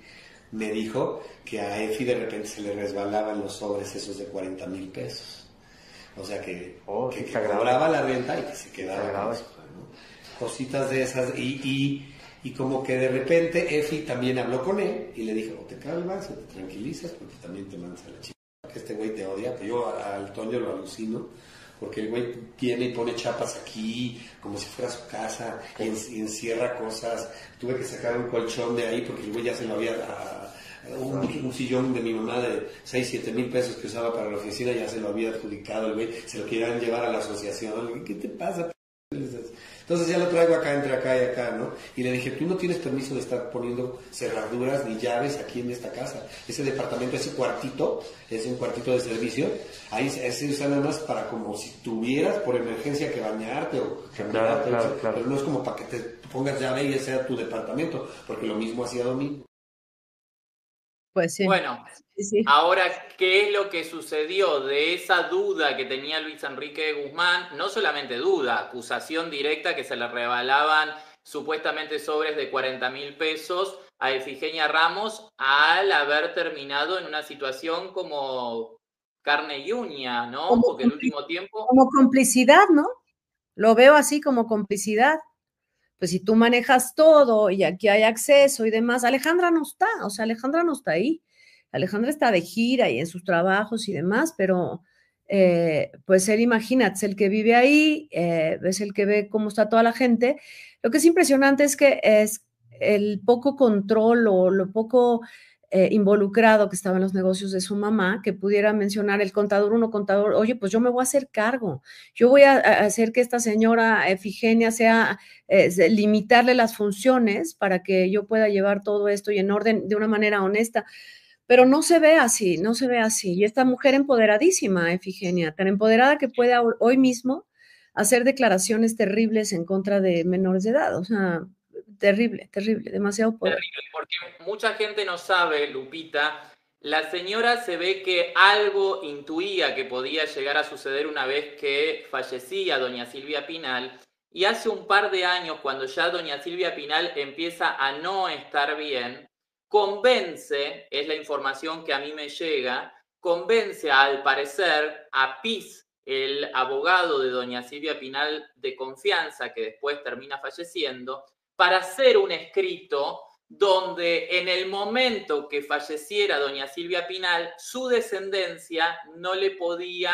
me dijo que a Efi de repente se le resbalaban los sobres esos de 40,000 pesos. O sea que cobraba la renta y que se quedaba con eso, ¿no? Cositas de esas. Y como que de repente Efi también habló con él y le dijo: o te calmas o te tranquilizas, porque también te mandas a la chica, que este güey te odia. Que yo al Toño lo alucino, porque el güey viene y pone chapas aquí como si fuera su casa, y encierra cosas. Tuve que sacar un colchón de ahí porque el güey ya se lo había... un sillón de mi mamá de 6-7 mil pesos que usaba para la oficina, ya se lo había adjudicado el güey, se lo querían llevar a la asociación. ¿Qué te pasa? Entonces ya lo traigo acá, entre acá y acá, ¿no? Y le dije: tú no tienes permiso de estar poniendo cerraduras ni llaves aquí en esta casa. Ese departamento, ese cuartito, es un cuartito de servicio. Ahí se usa nada más para como si tuvieras por emergencia que bañarte o cambiarte, claro. Pero no es como para que te pongas llave y ese sea tu departamento, porque lo mismo hacía Domingo. Pues sí. Bueno, sí. Ahora, ¿qué es lo que sucedió de esa duda que tenía Luis Enrique Guzmán? No solamente duda, acusación directa que se le revelaban supuestamente sobres de 40.000 pesos a Efigenia Ramos al haber terminado en una situación como carne y uña, ¿no? Porque el último tiempo... Como complicidad, ¿no? Lo veo así como complicidad. Pues si tú manejas todo y aquí hay acceso y demás, Alejandra no está, o sea, Alejandra no está ahí. Alejandra está de gira y en sus trabajos y demás, pero pues él, imagínate, es el que vive ahí, es el que ve cómo está toda la gente. Lo que es impresionante es que es el poco control o lo poco involucrado que estaba en los negocios de su mamá, que pudiera mencionar el contador uno, contador, oye, pues yo me voy a hacer cargo, yo voy a hacer que esta señora Efigenia sea, limitarle las funciones para que yo pueda llevar todo esto y en orden de una manera honesta. Pero no se ve así, no se ve así. Y esta mujer empoderadísima, Efigenia, tan empoderada que puede hoy mismo hacer declaraciones terribles en contra de menores de edad. O sea, terrible, terrible, demasiado poder. Terrible, porque mucha gente no sabe, Lupita, la señora se ve que algo intuía que podía llegar a suceder una vez que fallecía doña Silvia Pinal, y hace un par de años, cuando ya doña Silvia Pinal empieza a no estar bien, convence, es la información que a mí me llega, convence al parecer a Piz, el abogado de doña Silvia Pinal de confianza, que después termina falleciendo, para hacer un escrito donde en el momento que falleciera doña Silvia Pinal, su descendencia no le podía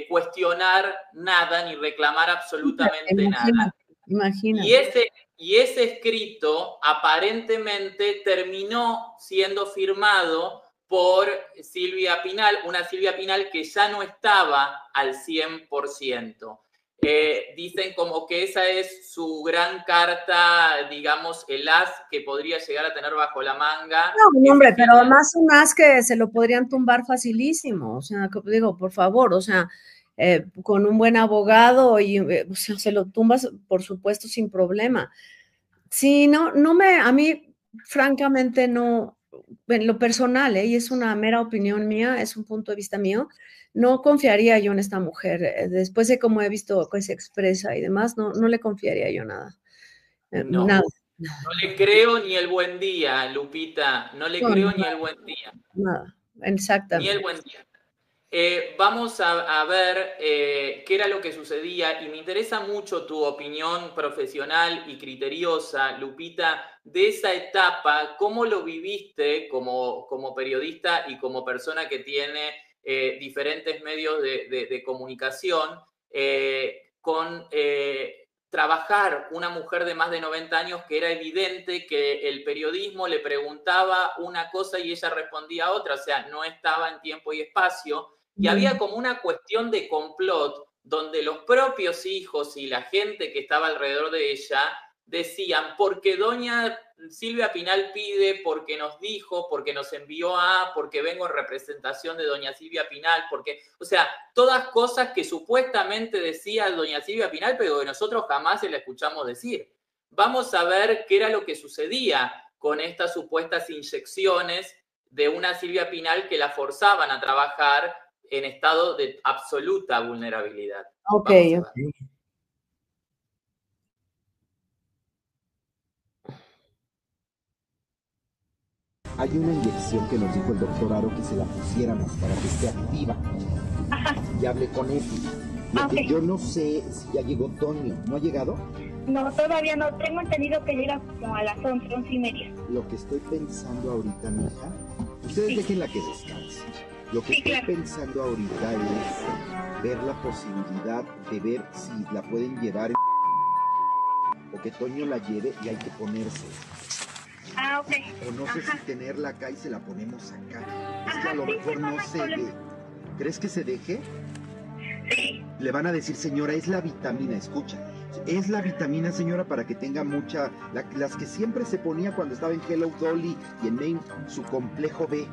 cuestionar nada ni reclamar absolutamente nada. Imagínate. Y ese escrito aparentemente terminó siendo firmado por Silvia Pinal, una Silvia Pinal que ya no estaba al 100%. Dicen como que esa es su gran carta, digamos, el as que podría llegar a tener bajo la manga. No, hombre, pero más un as que se lo podrían tumbar facilísimo, o sea, digo, por favor, o sea, con un buen abogado y o sea, se lo tumbas, por supuesto, sin problema. Sí, a mí, francamente, no, en lo personal, y es una mera opinión mía, es un punto de vista mío, no confiaría yo en esta mujer. Después de cómo he visto que se expresa y demás, no le confiaría yo nada. No, nada. No le creo ni el buen día, Lupita. No le creo ni el buen día. Nada, exactamente. Ni el buen día. Vamos a ver qué era lo que sucedía y me interesa mucho tu opinión profesional y criteriosa, Lupita, de esa etapa, cómo lo viviste como periodista y como persona que tiene diferentes medios de comunicación, con trabajar una mujer de más de 90 años que era evidente que el periodismo le preguntaba una cosa y ella respondía otra, o sea, no estaba en tiempo y espacio. Y había como una cuestión de complot donde los propios hijos y la gente que estaba alrededor de ella decían, porque doña Silvia Pinal pide, porque nos dijo, porque nos envió porque vengo en representación de doña Silvia Pinal, porque, o sea, todas cosas que supuestamente decía doña Silvia Pinal, pero que nosotros jamás se la escuchamos decir. Vamos a ver qué era lo que sucedía con estas supuestas inyecciones de una Silvia Pinal que la forzaban a trabajar en estado de absoluta vulnerabilidad. Ok. Hay una inyección que nos dijo el doctor Aro que se la pusiéramos para que esté activa. Ajá. Y hablé con él. Okay. Yo no sé si ya llegó Toño. ¿No ha llegado? No, todavía no. Tengo entendido que llega como a las 11:30. Lo que estoy pensando ahorita, mija, ustedes déjenla que descanse. Lo que estoy pensando ahorita es ver la posibilidad de ver si la pueden llevar o que Toño la lleve y hay que ponerse. Ah, ok. O no sé si tenerla acá y se la ponemos acá. Es que a lo mejor no se ve. ¿Crees que se deje? Sí. Le van a decir, señora, es la vitamina, escucha. Es la vitamina, señora, para que tenga mucha... las que siempre se ponía cuando estaba en Hello Dolly y en Maine, su complejo B.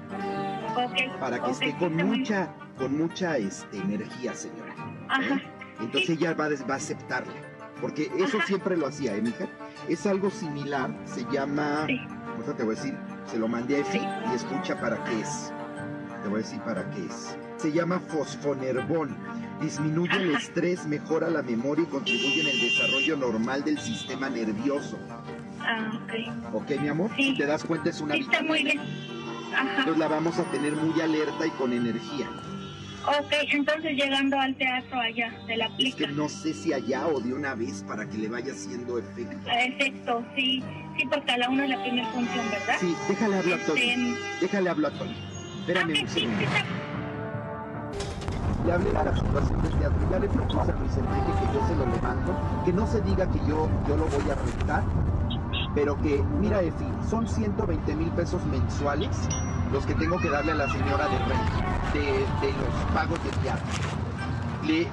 Okay. Para que esté con mucha energía, señora. Ajá. Entonces ella va a aceptarla. Porque eso siempre lo hacía, mija. Es algo similar, se llama... Ahorita te voy a decir, se lo mandé a Efi y escucha para qué es. te voy a decir para qué es. Se llama fosfonerbón. Disminuye el estrés, mejora la memoria y contribuye en el desarrollo normal del sistema nervioso. Ok. ¿Ok, mi amor? Sí. Si te das cuenta, es una Sí, está muy vitamina. bien. Ajá. Entonces la vamos a tener muy alerta y con energía. Ok, entonces llegando al teatro allá, se la Es aplica. que no sé si allá o de una vez para que le vaya haciendo efecto. Perfecto, sí. Sí, porque a la 1 es la primera función, ¿verdad? Sí, déjale hablar a Tony. Déjale hablar a Tony. Espérame un sí, segundo. sí, está. Le hablé de la situación del teatro. Ya le propuse a Luis Enrique que yo se lo levanto. Que no se diga que yo lo voy a rentar. Pero que, mira, Efi, son 120,000 pesos mensuales los que tengo que darle a la señora de renta, de los pagos de teatro.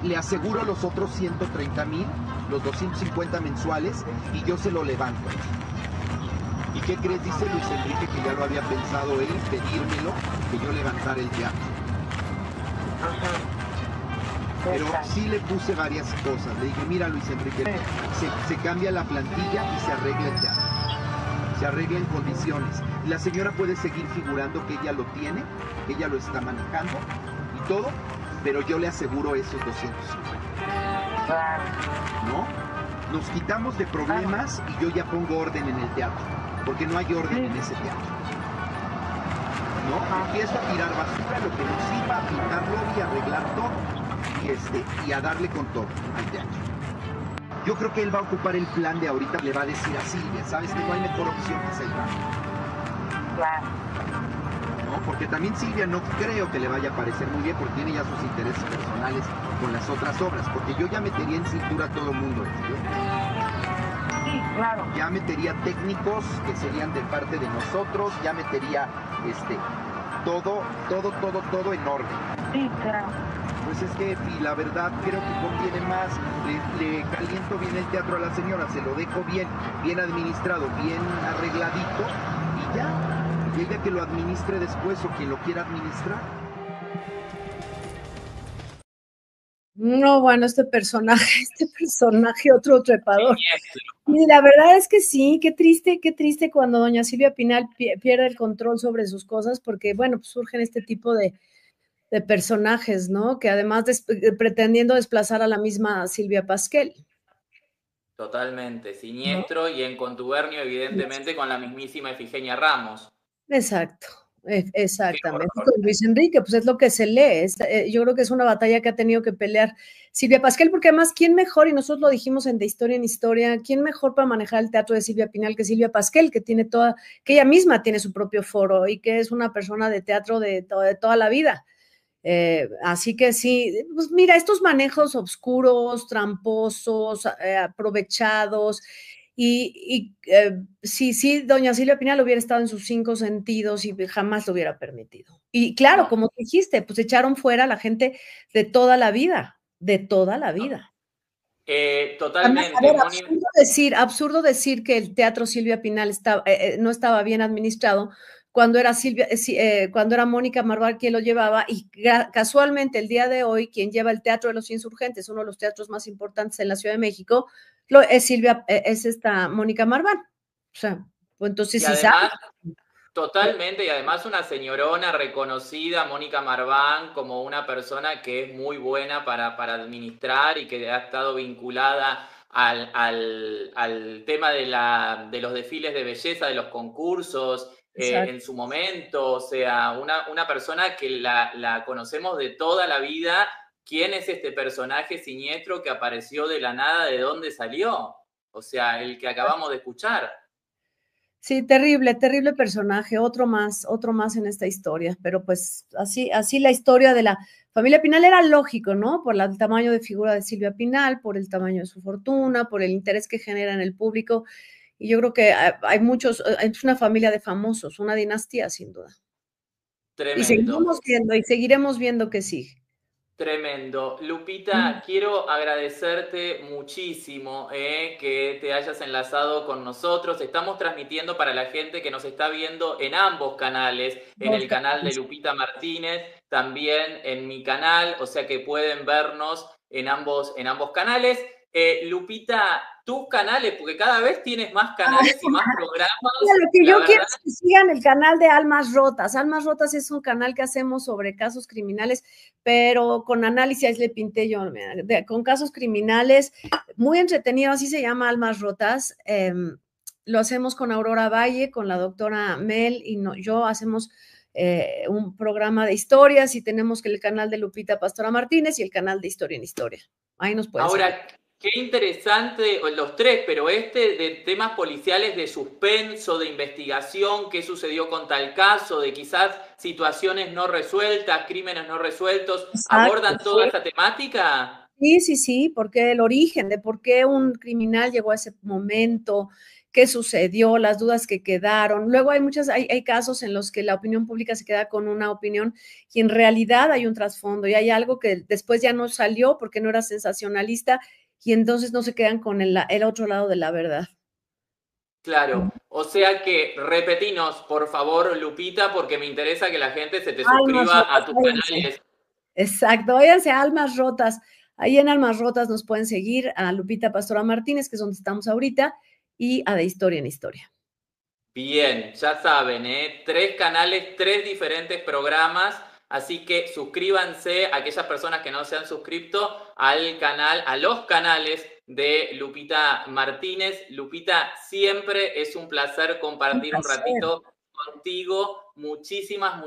Le aseguro los otros 130,000, los 250 mensuales, y yo se lo levanto. ¿Y qué crees? Dice Luis Enrique que ya lo había pensado él, pedírmelo, que yo levantara el teatro. Pero sí le puse varias cosas. Le dije, mira, Luis Enrique, se cambia la plantilla y se arregla el teatro. Se arregla en condiciones. Y la señora puede seguir figurando que ella lo tiene, que ella lo está manejando y todo, pero yo le aseguro esos 250. ¿No? Nos quitamos de problemas y yo ya pongo orden en el teatro, porque no hay orden en ese teatro. ¿No? Empiezo a tirar basura, lo que nos sirva, a pintarlo y a arreglar todo y a darle con todo al teatro. Yo creo que él va a ocupar el plan de ahorita, le va a decir a Silvia, sabes que no hay mejor opción que Selva. Claro. ¿No? Porque también Silvia no creo que le vaya a parecer muy bien porque tiene ya sus intereses personales con las otras obras, porque yo ya metería en cintura a todo el mundo. ¿Sí? Sí, claro. Ya metería técnicos que serían de parte de nosotros, ya metería todo en orden. Sí, claro. Pues es que, y la verdad, creo que conviene más, le caliento bien el teatro a la señora, se lo dejo bien administrado, bien arregladito, y ya, y ella que lo administre después o quien lo quiera administrar. No, bueno, este personaje, otro trepador. Y la verdad es que sí, qué triste cuando doña Silvia Pinal pierde el control sobre sus cosas, porque, bueno, pues surgen este tipo de personajes, ¿no? Que además pretendiendo desplazar a la misma Silvia Pasquel. Totalmente, siniestro y en contubernio, evidentemente, con la mismísima Efigenia Ramos. Exacto, exactamente. Con Luis Enrique, pues es lo que se lee. Yo creo que es una batalla que ha tenido que pelear Silvia Pasquel, porque además, ¿quién mejor? Y nosotros lo dijimos de Historia en Historia, ¿quién mejor para manejar el teatro de Silvia Pinal que Silvia Pasquel, que ella misma tiene su propio foro y que es una persona de teatro de toda la vida? Así que sí, pues mira, estos manejos oscuros, tramposos, aprovechados, sí, doña Silvia Pinal hubiera estado en sus 5 sentidos y jamás lo hubiera permitido. Y claro, como dijiste, pues echaron fuera a la gente de toda la vida, Totalmente. Además, a ver, absurdo decir que el Teatro Silvia Pinal no estaba bien administrado cuando era Mónica Marván quien lo llevaba, y casualmente el día de hoy quien lleva el Teatro de los Insurgentes, uno de los teatros más importantes en la Ciudad de México, es esta Mónica Marván. O sea, pues entonces y sí además, sabe. Totalmente, y además una señorona reconocida, Mónica Marván, como una persona que es muy buena para administrar y que ha estado vinculada al tema de los desfiles de belleza, de los concursos, en su momento. O sea, una persona que la conocemos de toda la vida. ¿Quién es este personaje siniestro que apareció de la nada? ¿De dónde salió? O sea, el que acabamos de escuchar. Sí, terrible personaje, otro más en esta historia, pero pues así la historia de la familia Pinal era lógico, ¿no? Por el tamaño de figura de Silvia Pinal, por el tamaño de su fortuna, por el interés que genera en el público, y yo creo que hay es una familia de famosos, una dinastía sin duda. Tremendo. Y seguiremos viendo que sigue. Tremendo. Lupita, quiero agradecerte muchísimo que te hayas enlazado con nosotros. Estamos transmitiendo para la gente que nos está viendo en ambos canales, en el canal de Lupita Martínez, también en mi canal, o sea que pueden vernos en ambos canales. Lupita, tus canales, porque cada vez tienes más canales y más programas. Lo que yo quiero es que sigan el canal de Almas Rotas. Almas Rotas es un canal que hacemos sobre casos criminales, pero con análisis, ahí le pinté yo, con casos criminales, muy entretenido, así se llama Almas Rotas. Lo hacemos con Aurora Valle, con la doctora Mel, y yo hacemos un programa de historias, y tenemos que el canal de Lupita Pastora Martínez y el canal de Historia en Historia. Ahí nos pueden Ahora, seguir. qué interesante, los tres, pero de temas policiales de suspenso, de investigación, qué sucedió con tal caso, de quizás situaciones no resueltas, crímenes no resueltos, Exacto, ¿abordan toda esta temática? Sí, porque el origen de por qué un criminal llegó a ese momento, qué sucedió, las dudas que quedaron. Luego hay casos en los que la opinión pública se queda con una opinión y en realidad hay un trasfondo y hay algo que después ya no salió porque no era sensacionalista, y entonces no se quedan con el otro lado de la verdad. Claro, o sea que repetinos, por favor, Lupita, porque me interesa que la gente se te suscriba a tus canales. Exacto, váyanse a Almas Rotas. Ahí en Almas Rotas nos pueden seguir a Lupita Pastora Martínez, que es donde estamos ahorita, y a De Historia en Historia. Bien, ya saben, 3 canales, 3 diferentes programas, así que suscríbanse a aquellas personas que no se han suscrito al canal, a los canales de Lupita Martínez. Lupita, siempre es un placer compartir un ratito contigo. Muchísimas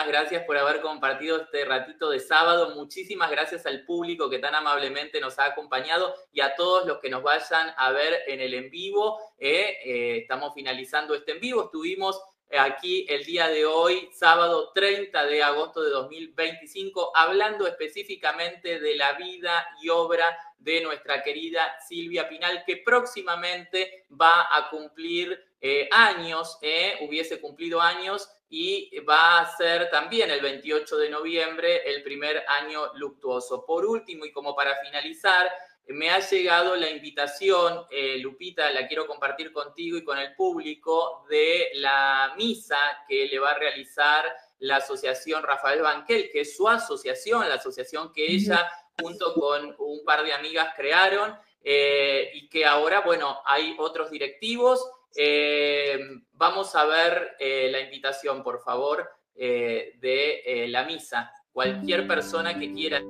gracias por haber compartido este ratito de sábado. Muchísimas gracias al público que tan amablemente nos ha acompañado y a todos los que nos vayan a ver en el en vivo. Estamos finalizando este en vivo. Estuvimos aquí el día de hoy, sábado 30 de agosto de 2025, hablando específicamente de la vida y obra de nuestra querida Silvia Pinal, que próximamente va a cumplir años, hubiese cumplido años, y va a ser también el 28 de noviembre el primer año luctuoso. Por último, y como para finalizar, me ha llegado la invitación, Lupita, la quiero compartir contigo y con el público, de la misa que le va a realizar la Asociación Rafael Banquel, que es su asociación, la asociación que ella junto con un par de amigas crearon, y que ahora, bueno, hay otros directivos. Vamos a ver la invitación, por favor, de la misa. Cualquier persona que quiera.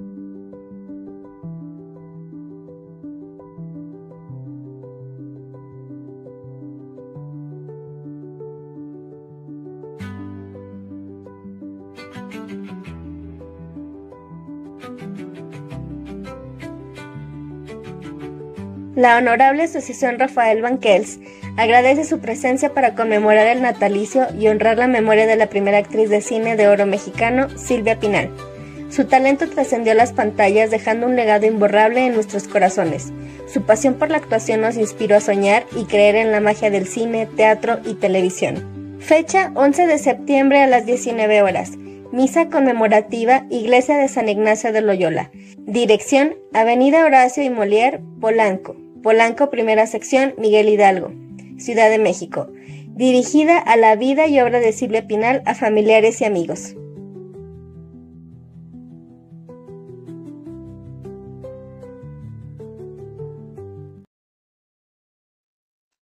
La Honorable Asociación Rafael Banquels agradece su presencia para conmemorar el natalicio y honrar la memoria de la primera actriz de cine de oro mexicano, Silvia Pinal. Su talento trascendió las pantallas, dejando un legado imborrable en nuestros corazones. Su pasión por la actuación nos inspiró a soñar y creer en la magia del cine, teatro y televisión. Fecha 11 de septiembre a las 19 horas. Misa conmemorativa, Iglesia de San Ignacio de Loyola. Dirección, Avenida Horacio y Molière, Polanco, primera sección, Miguel Hidalgo, Ciudad de México. Dirigida a la vida y obra de Silvia Pinal, a familiares y amigos.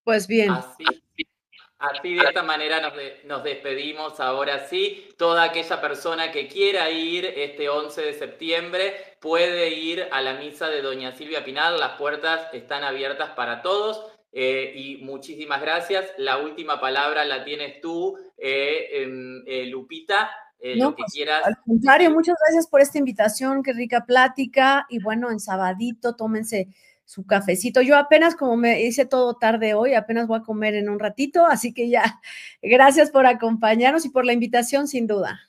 Pues bien. Así de esta manera nos despedimos ahora sí. Toda aquella persona que quiera ir este 11 de septiembre puede ir a la misa de doña Silvia Pinal. Las puertas están abiertas para todos, y muchísimas gracias. La última palabra la tienes tú, Lupita. No, lo que quieras. Al contrario, muchas gracias por esta invitación, qué rica plática, y bueno, en sabadito, tómense su cafecito. Yo apenas, como me hice todo tarde hoy, apenas voy a comer en un ratito, así que ya, gracias por acompañarnos y por la invitación, sin duda.